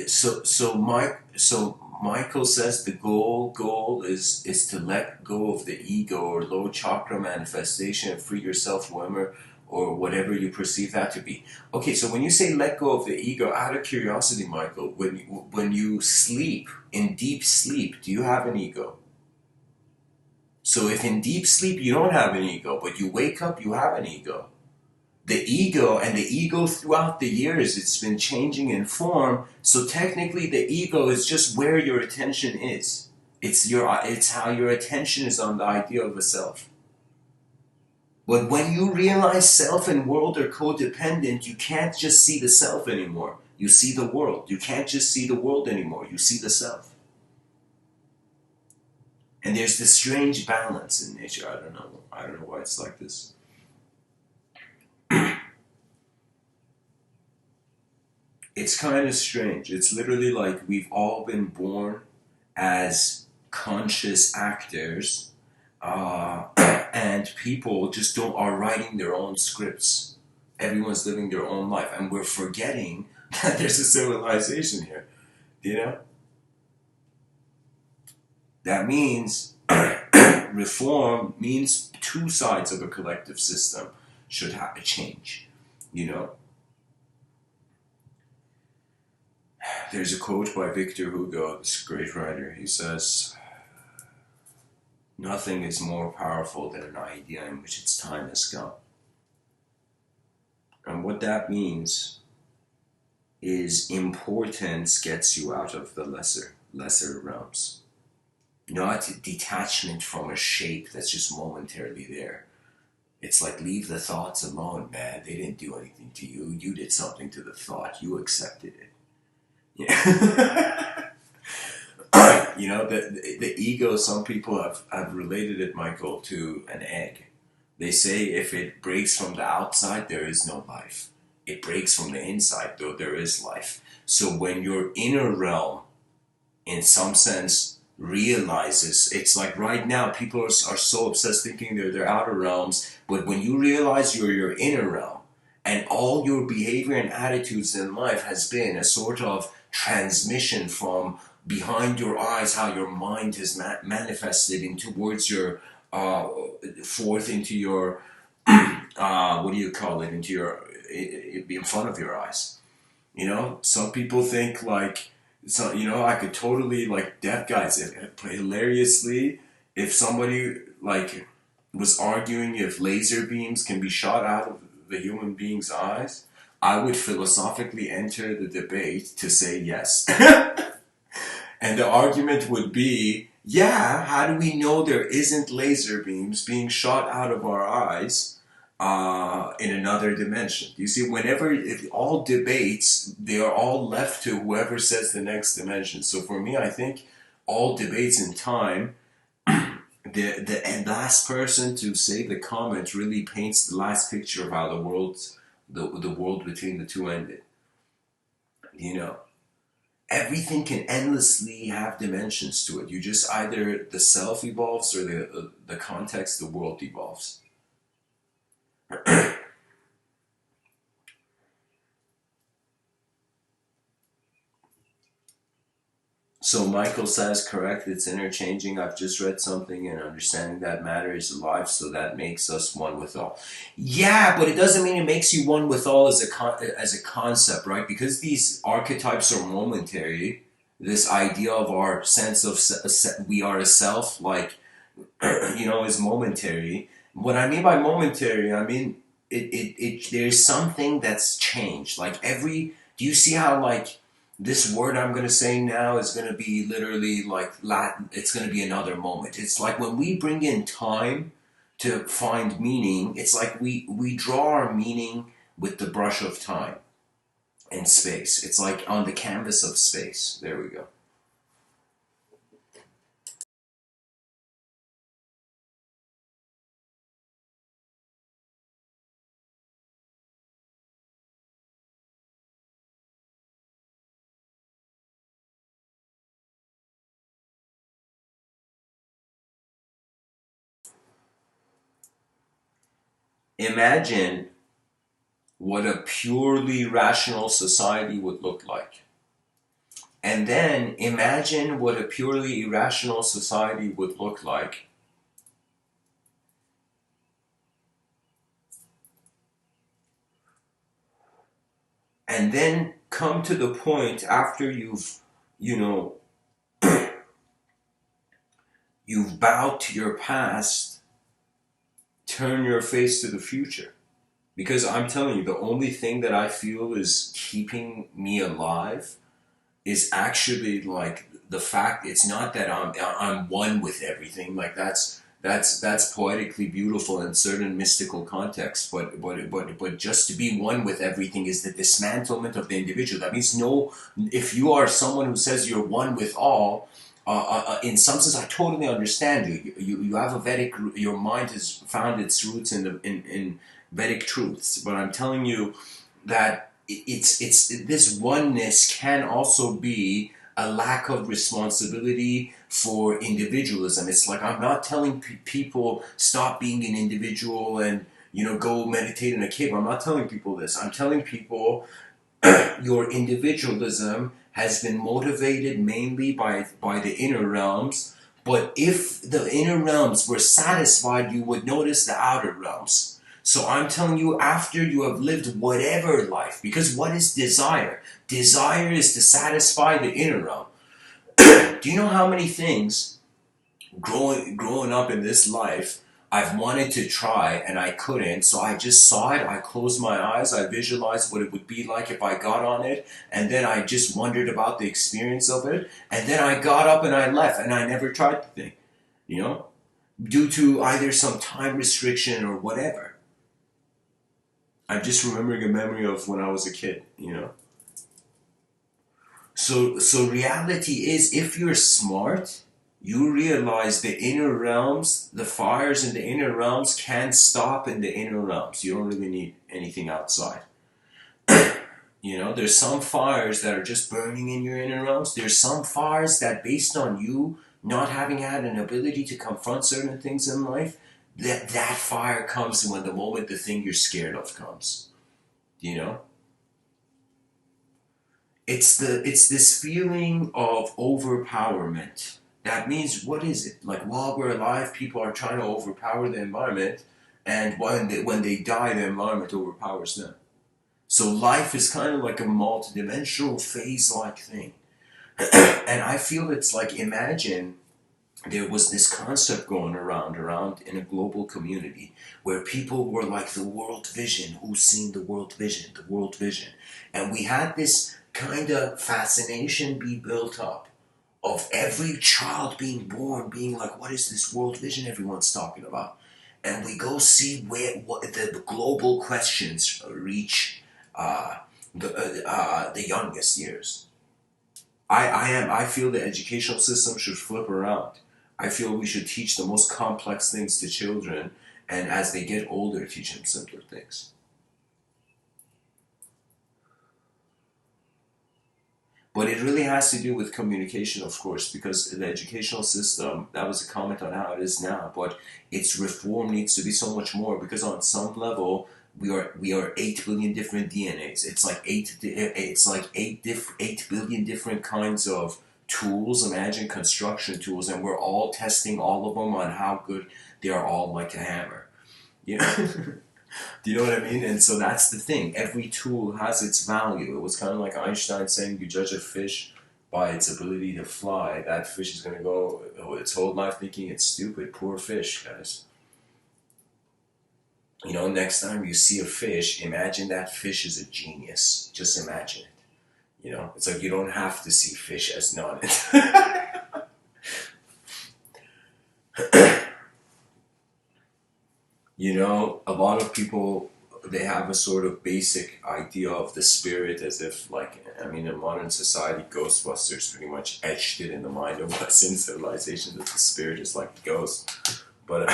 So Michael says the goal is to let go of the ego or low chakra manifestation and free yourself whatever you perceive that to be. Okay, so when you say let go of the ego, out of curiosity, Michael, when you sleep, in deep sleep, do you have an ego? So if in deep sleep you don't have an ego, but you wake up, you have an ego. The ego throughout the years, it's been changing in form. So technically the ego is just where your attention is. It's how your attention is on the idea of a self. But when you realize self and world are codependent, you can't just see the self anymore. You see the world. You can't just see the world anymore. You see the self. And there's this strange balance in nature. I don't know. I don't know why it's like this. It's kind of strange. It's literally like we've all been born as conscious actors, and people just don't are writing their own scripts. Everyone's living their own life, and we're forgetting that there's a civilization here. You know, that means reform means two sides of a collective system should have to change. You know. There's a quote by Victor Hugo, this great writer. He says, "Nothing is more powerful than an idea in which its time has come." And what that means is importance gets you out of the lesser realms. Not detachment from a shape that's just momentarily there. It's like, leave the thoughts alone, man. They didn't do anything to you. You did something to the thought. You accepted it. Yeah. You know, the ego, some people have related it, Michael, to an egg. They say if it breaks from the outside, there is no life. It breaks from the inside, though, there is life. So when your inner realm, in some sense, realizes, it's like right now, people are so obsessed thinking they're their outer realms, but when you realize you're your inner realm, and all your behavior and attitudes in life has been a sort of transmission from behind your eyes, how your mind has manifested in towards your forth into your what do you call it, into your in front of your eyes. You know, some people think like, so you know, I could totally, like, deaf guys hilariously, if somebody like was arguing if laser beams can be shot out of the human being's eyes, I would philosophically enter the debate to say yes. And the argument would be, yeah, how do we know there isn't laser beams being shot out of our eyes in another dimension? You see, whenever all debates, they are all left to whoever says the next dimension. So for me, I think all debates in time, the last person to say the comment really paints the last picture of how the world between the two ended. You know, everything can endlessly have dimensions to it. You just either the self evolves or the context, the world evolves. So Michael says, correct, it's interchanging. I've just read something, and understanding that matter is alive, so that makes us one with all. Yeah, but it doesn't mean it makes you one with all as a concept, right? Because these archetypes are momentary. This idea of our sense of we are a self, like, you know, is momentary. What I mean by momentary, I mean there's something that's changed. Like do you see how, like, this word I'm going to say now is going to be literally like Latin. It's going to be another moment. It's like when we bring in time to find meaning, it's like we draw our meaning with the brush of time and space. It's like on the canvas of space. There we go. Imagine what a purely rational society would look like. And then imagine what a purely irrational society would look like. And then come to the point after you know, you've bowed to your past, turn your face to the future. Because I'm telling you, the only thing that I feel is keeping me alive is actually like the fact it's not that I'm one with everything. Like that's poetically beautiful in certain mystical contexts, but just to be one with everything is the dismantlement of the individual. That means no, if you are someone who says you're one with all, in some sense, I totally understand you. You have a Vedic. Your mind has found its roots in Vedic truths. But I'm telling you that it's this oneness can also be a lack of responsibility for individualism. It's like I'm not telling people stop being an individual and go meditate in a cave. I'm not telling people this. I'm telling people your individualism has been motivated mainly by the inner realms. But if the inner realms were satisfied, you would notice the outer realms. So I'm telling you, after you have lived whatever life, because what is desire? Desire is to satisfy the inner realm. Do you know how many things growing up in this life I've wanted to try and I couldn't, so I just saw it, I closed my eyes, I visualized what it would be like if I got on it, and then I just wondered about the experience of it, and then I got up and I left and I never tried the thing, you know, due to either some time restriction or whatever. I'm just remembering a memory of when I was a kid. So reality is, if you're smart, you realize the inner realms, the fires in the inner realms can stop in the inner realms. You don't really need anything outside. There's some fires that are just burning in your inner realms. There's some fires that, based on you not having had an ability to confront certain things in life, that fire comes when the moment the thing you're scared of comes. You know? It's this feeling of overpowerment. That means, what is it? Like, while we're alive, people are trying to overpower the environment, and when they die, the environment overpowers them. So life is kind of like a multidimensional phase-like thing. And I feel it's like, imagine there was this concept going around in a global community where people were like, the world vision, who's seen the world vision. And we had this kind of fascination be built up of every child being born being like, what is this world vision everyone's talking about? And we go see what the global questions reach the youngest years. I feel the educational system should flip around. I feel we should teach the most complex things to children, and as they get older, teach them simpler things. But it really has to do with communication, of course, because the educational system, that was a comment on how it is now, but its reform needs to be so much more, because on some level, we are 8 billion different DNAs. It's like 8 billion different kinds of tools. Imagine construction tools, and we're all testing all of them on how good they are, all like a hammer. You know? Do you know what I mean? And so that's the thing. Every tool has its value. It was kind of like Einstein saying, you judge a fish by its ability to fly. That fish is going to go its whole life thinking it's stupid. Poor fish, guys. Next time you see a fish, imagine that fish is a genius. Just imagine it. It's like you don't have to see fish as non. A lot of people, they have a sort of basic idea of the spirit as if, like, I mean, in modern society, Ghostbusters pretty much etched it in the mind of Western civilization that the spirit is like a ghost. But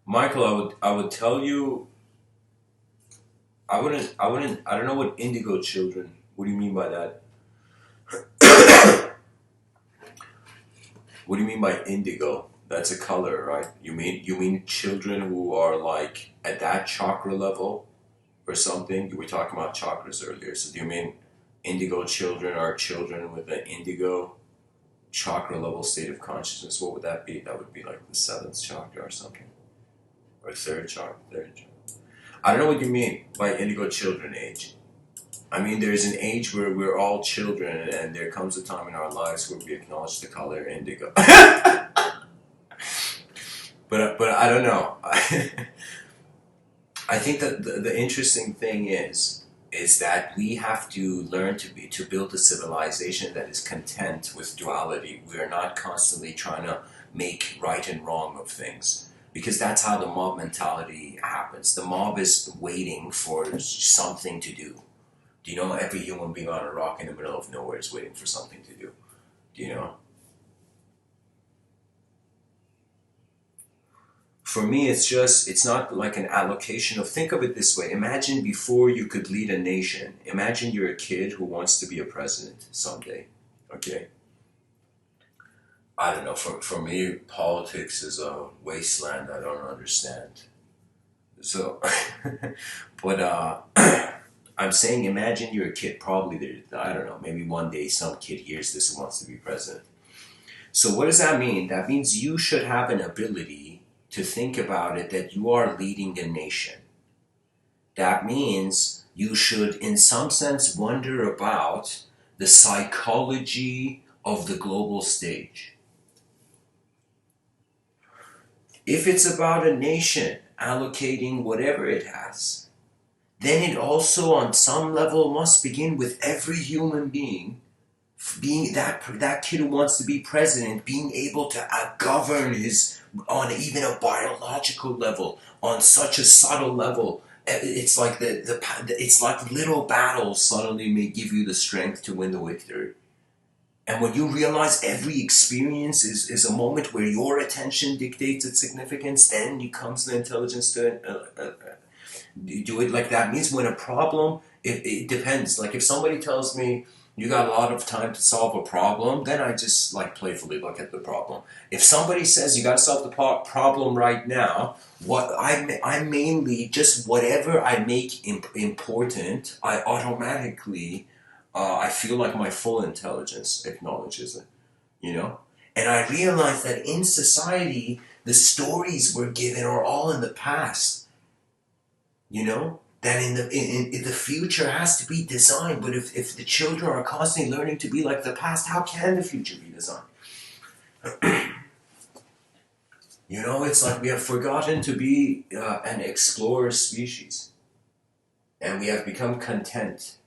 Michael, I would tell you, I don't know what indigo children. What do you mean by that? What do you mean by indigo? That's a color, right? You mean children who are like at that chakra level or something? You were talking about chakras earlier. So do you mean indigo children are children with an indigo chakra level state of consciousness? What would that be? That would be like the seventh chakra or something. Or third chakra. Third chakra. I don't know what you mean by indigo children age. I mean, there's an age where we're all children, and there comes a time in our lives where we acknowledge the color indigo. But I don't know. I think that the interesting thing is that we have to learn to build a civilization that is content with duality. We are not constantly trying to make right and wrong of things, because that's how the mob mentality happens. The mob is waiting for something to do. Do you know every human being on a rock in the middle of nowhere is waiting for something to do? Do you know? For me, it's not like an allocation of, think of it this way. Imagine before you could lead a nation, imagine you're a kid who wants to be a president someday, okay? I don't know, for me, politics is a wasteland I don't understand. So, but I'm saying imagine you're a kid, probably there, I don't know, maybe one day some kid hears this and wants to be president. So what does that mean? That means you should have an ability to think about it that you are leading a nation. That means you should, in some sense, wonder about the psychology of the global stage. If it's about a nation allocating whatever it has, then it also, on some level, must begin with every human being being that kid who wants to be president, being able to govern his on even a biological level, on such a subtle level. It's like it's like little battles suddenly may give you the strength to win the victory. And when you realize every experience is a moment where your attention dictates its significance, then it comes the intelligence to do it. Like that means when a problem, it depends. Like if somebody tells me you got a lot of time to solve a problem, then I just like playfully look at the problem. If somebody says you got to solve the problem right now, what I mainly just whatever I make important, I automatically I feel like my full intelligence acknowledges it, you know. And I realize that in society, the stories we're given are all in the past, you know. That in the future has to be designed. But if the children are constantly learning to be like the past, how can the future be designed? You know, it's like we have forgotten to be an explorer species. And we have become content.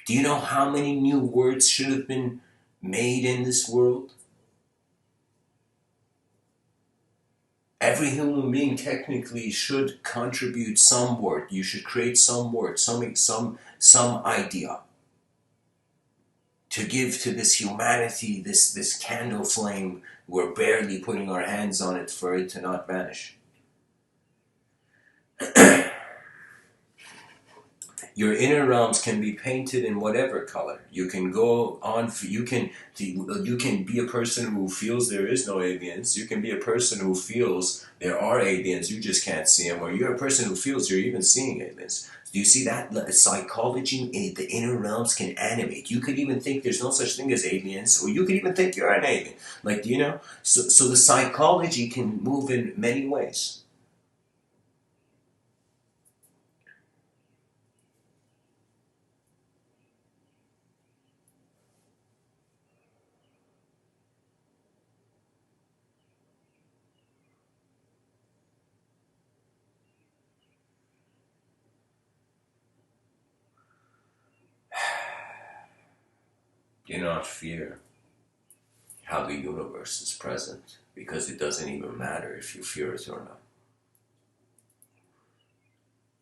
Do you know how many new words should have been made in this world? Every human being technically should contribute some word. You should create some word, some idea to give to this humanity, this candle flame. We're barely putting our hands on it for it to not vanish. Your inner realms can be painted in whatever color. You can go on. You can be a person who feels there is no aliens. You can be a person who feels there are aliens. You just can't see them. Or you're a person who feels you're even seeing aliens. Do you see that psychology in the inner realms can animate? You could even think there's no such thing as aliens, or you could even think you're an alien. Like, do you know? So the psychology can move in many ways. Do not fear how the universe is present, because it doesn't even matter if you fear it or not.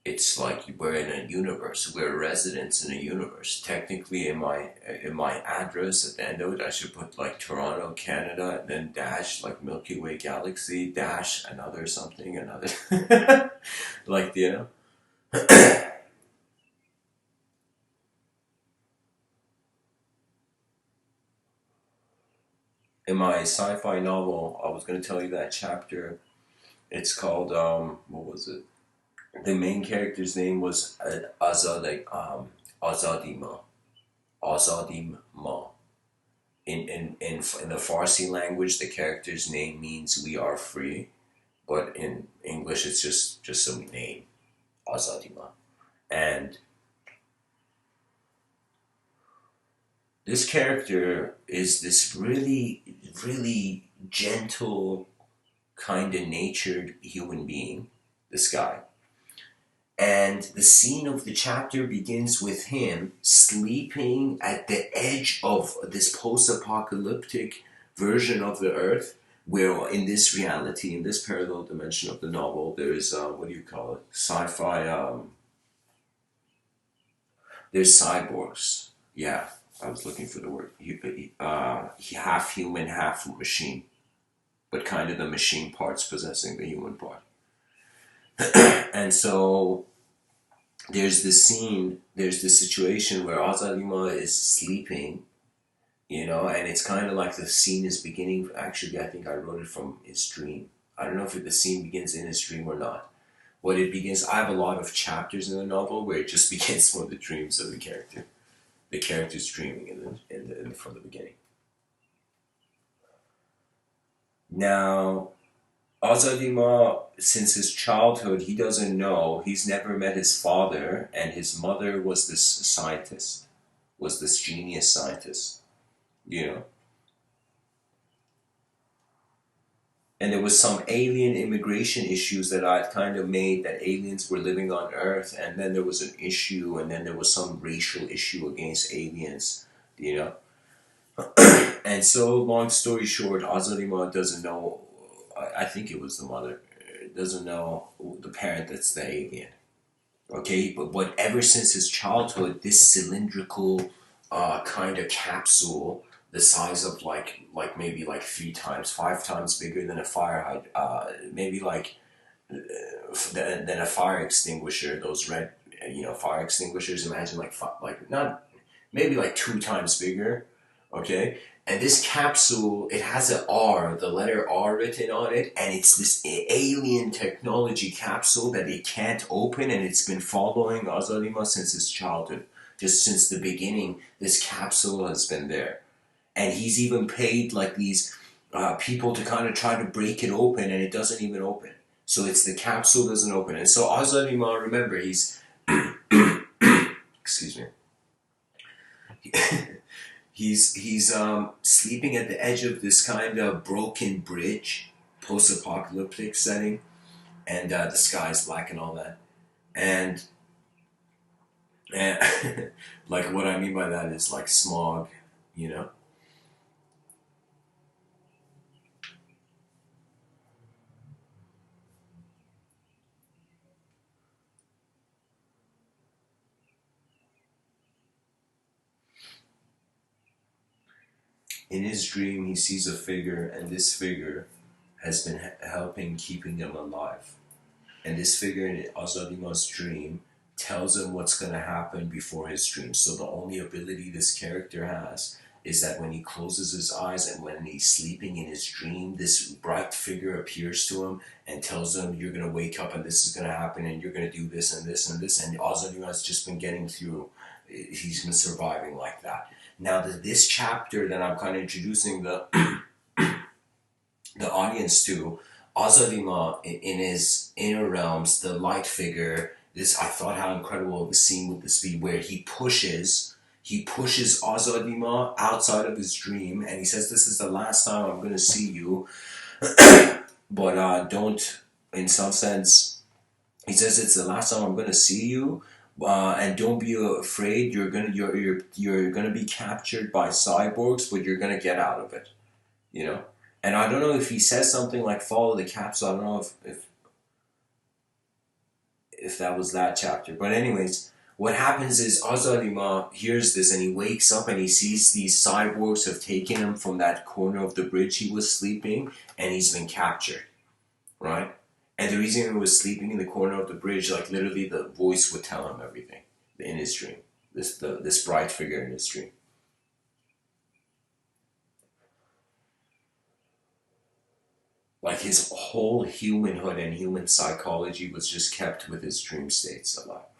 It's like we're in a universe. We're residents in a universe. Technically, in my address at the end of it, I should put like Toronto, Canada, and then dash like Milky Way galaxy, dash another something, another. Like, you know. In my sci-fi novel, I was going to tell you that chapter. It's called what was it? The main character's name was Azadima. Azadima. In the Farsi language, the character's name means we are free, but in English, it's just some name, Azadima. And this character is this really, really gentle, kind of natured human being, this guy. And the scene of the chapter begins with him sleeping at the edge of this post-apocalyptic version of the Earth, where in this reality, in this parallel dimension of the novel, there is, what do you call it, sci-fi, there's cyborgs. Yeah, I was looking for the word. Half human, half machine, but kind of the machine parts possessing the human part. And so there's this scene, there's this situation where Azadima is sleeping, and it's kind of like the scene is beginning. Actually, I think I wrote it from his dream. I don't know if the scene begins in his dream or not. What it begins, I have a lot of chapters in the novel where it just begins from the dreams of the character. The character's dreaming from the beginning. Now, Azadima, since his childhood, he doesn't know, he's never met his father, and his mother was this scientist, was this genius scientist, you know? And there was some alien immigration issues that I'd kind of made, that aliens were living on Earth, and then there was an issue, and then there was some racial issue against aliens, you know? And so, long story short, Azadima doesn't know, I think it was the mother, doesn't know the parent that's the alien. Okay, but ever since his childhood, this cylindrical kind of capsule, the size of maybe like 3 times, 5 times bigger than a fire maybe like than a fire extinguisher. Those red, fire extinguishers. Imagine like not maybe like 2 times bigger. Okay, and this capsule, it has an R, the letter R written on it, and it's this alien technology capsule that it can't open, and it's been following Azadima since his childhood. Just since the beginning, this capsule has been there. And he's even paid like these people to kind of try to break it open, and it doesn't even open. So it's the capsule doesn't open. And so Azadima, remember, he's... excuse me. He's sleeping at the edge of this kind of broken bridge, post-apocalyptic setting, and the sky's black and all that. And like what I mean by that is like smog, you know? In his dream, he sees a figure, and this figure has been helping keeping him alive. And this figure in Azadima's dream tells him what's going to happen before his dream. So the only ability this character has is that when he closes his eyes and when he's sleeping in his dream, this bright figure appears to him and tells him, you're going to wake up and this is going to happen and you're going to do this and this and this. And Azadima has just been getting through. He's been surviving like that. Now, this chapter that I'm kind of introducing the audience to, Azadima in his inner realms, the light figure. I thought how incredible the scene would this be, where he pushes Azadima outside of his dream, and he says, "This is the last time I'm going to see you, but don't." In some sense, he says it's the last time I'm going to see you. And don't be afraid. You're gonna be captured by cyborgs, but you're gonna get out of it, you know. And I don't know if he says something like "follow the capsule." I don't know if that was that chapter. But anyways, what happens is Azadima hears this and he wakes up and he sees these cyborgs have taken him from that corner of the bridge he was sleeping, and he's been captured, right? And reason he was sleeping in the corner of the bridge, like literally the voice would tell him everything in his dream. This bright figure in his dream. Like his whole humanhood and human psychology was just kept with his dream states alive.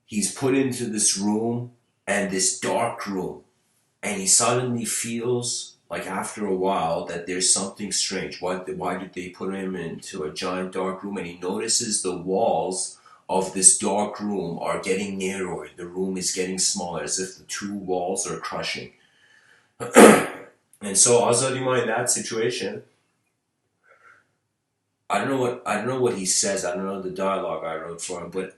He's put into this room, and this dark room, and he suddenly feels like after a while that there's something strange. Why did they put him into a giant dark room? And he notices the walls of this dark room are getting narrower. The room is getting smaller, as if the two walls are crushing. And so Azadima in that situation, I don't know what he says. I don't know the dialogue I wrote for him, but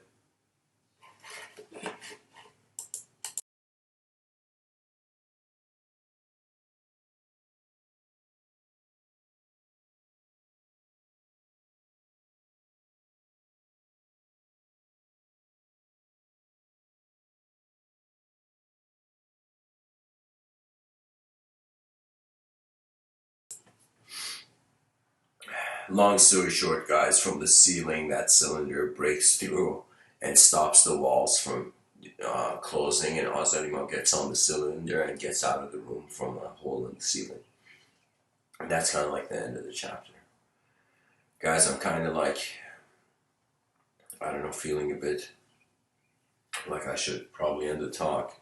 long story short, guys, from the ceiling, that cylinder breaks through and stops the walls from closing, and Azarimo gets on the cylinder and gets out of the room from a hole in the ceiling. And that's kind of like the end of the chapter. Guys, I'm kind of like, I don't know, feeling a bit like I should probably end the talk.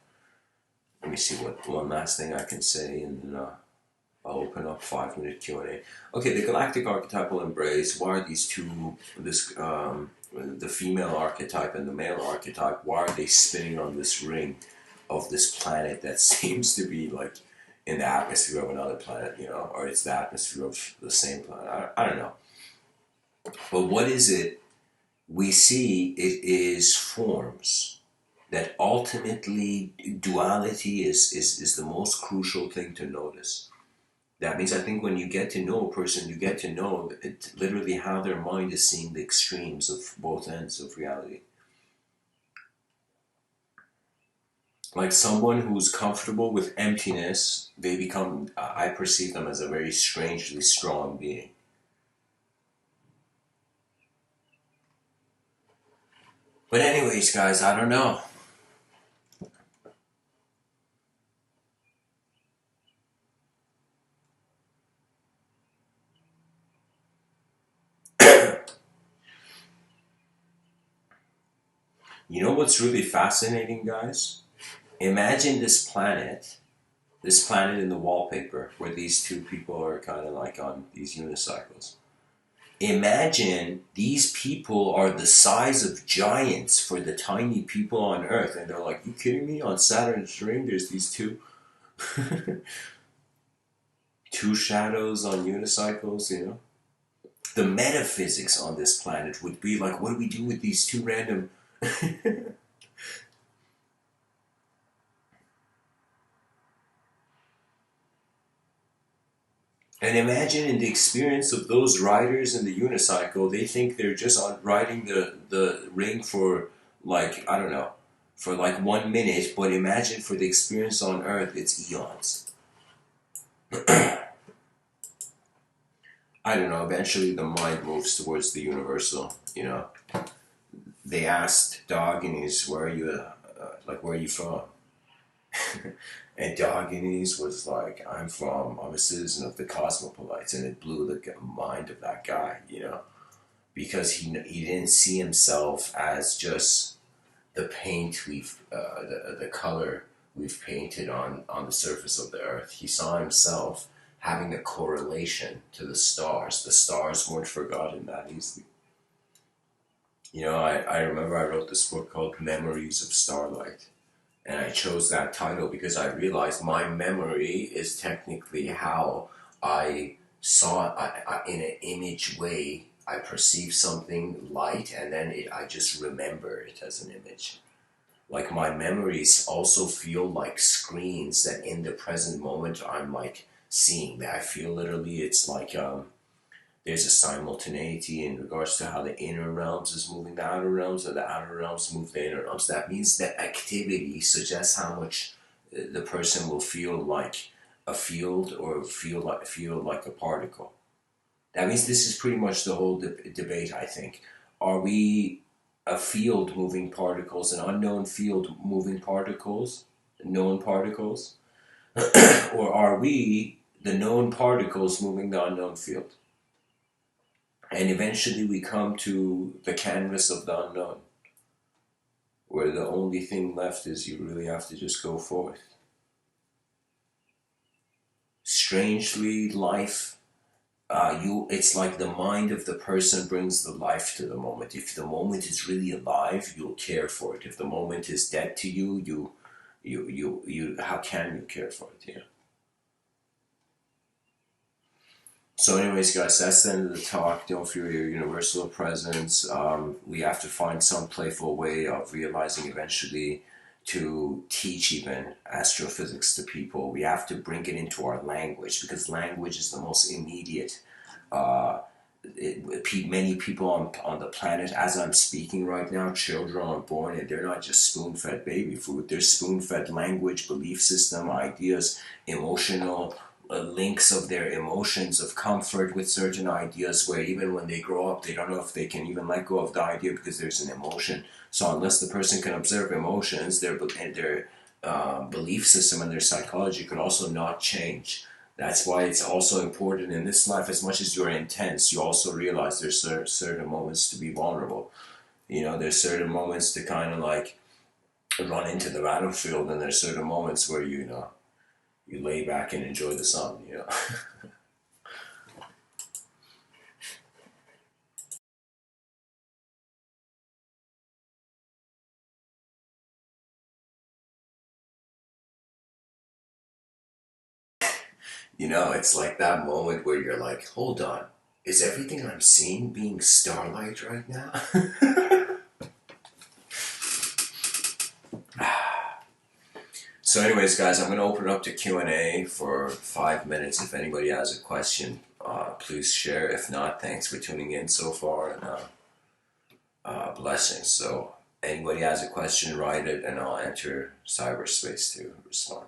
Let me see what one last thing I can say, and then I'll open up 5-minute Q&A. Okay, the Galactic Archetypal Embrace. Why are these two, the female archetype and the male archetype, why are they spinning on this ring of this planet that seems to be like in the atmosphere of another planet, or it's the atmosphere of the same planet? I don't know. But what is it? We see it is forms. That ultimately duality is the most crucial thing to notice. That means I think when you get to know a person, you get to know literally how their mind is seeing the extremes of both ends of reality. Like someone who's comfortable with emptiness, I perceive them as a very strangely strong being. But anyways, guys, I don't know. You know what's really fascinating, guys? Imagine this planet in the wallpaper where these two people are kind of like on these unicycles. Imagine these people are the size of giants for the tiny people on Earth, and they're like, you kidding me? On Saturn's ring, there's these two shadows on unicycles, The metaphysics on this planet would be like, what do we do with these two random... And imagine in the experience of those riders in the unicycle, they think they're just on riding the ring for like, I don't know, for like 1 minute, but imagine for the experience on Earth, it's eons. I don't know, eventually the mind moves towards the universal, They asked Diogenes, where are you from? And Diogenes was like, I'm a citizen of the cosmopolites, and it blew the mind of that guy, because he didn't see himself as just the paint the color we've painted on the surface of the earth. He saw himself having a correlation to the stars. The stars weren't forgotten that easily. I remember I wrote this book called Memories of Starlight. And I chose that title because I realized my memory is technically how I saw in an image way. I perceive something light, and then I just remember it as an image. Like my memories also feel like screens that in the present moment I'm like seeing. That I feel literally it's like there's a simultaneity in regards to how the inner realms is moving the outer realms, and the outer realms move the inner realms. That means that activity suggests how much the person will feel like a field or feel like a particle. That means this is pretty much the whole debate, I think. Are we a field moving particles, an unknown field moving particles, known particles? Or are we the known particles moving the unknown field? And eventually we come to the canvas of the unknown, where the only thing left is you really have to just go forth. Strangely, life, it's like the mind of the person brings the life to the moment. If the moment is really alive, you'll care for it. If the moment is dead to you, how can you care for it? Yeah. So, anyways, guys, that's the end of the talk. Don't fear your universal presence. We have to find some playful way of realizing eventually to teach even astrophysics to people. We have to bring it into our language because language is the most immediate. Uh, Many people on the planet, as I'm speaking right now, children are born and they're not just spoon-fed baby food. They're spoon-fed language, belief system, ideas, emotional links of their emotions, of comfort with certain ideas, where even when they grow up, they don't know if they can even let go of the idea because there's an emotion. So unless the person can observe emotions, their belief system and their psychology could also not change. That's why it's also important in this life, as much as you're intense, you also realize there's certain moments to be vulnerable. There's certain moments to kind of like run into the battlefield, and there's certain moments where you lay back and enjoy the sun. It's like that moment where you're like, hold on, is everything I'm seeing being starlight right now? So, anyways, guys, I'm going to open it up to Q&A for 5 minutes. If anybody has a question, please share. If not, thanks for tuning in so far, and blessings. So, anybody has a question, write it, and I'll enter cyberspace to respond.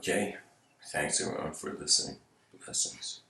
Okay, thanks everyone for listening. Blessings.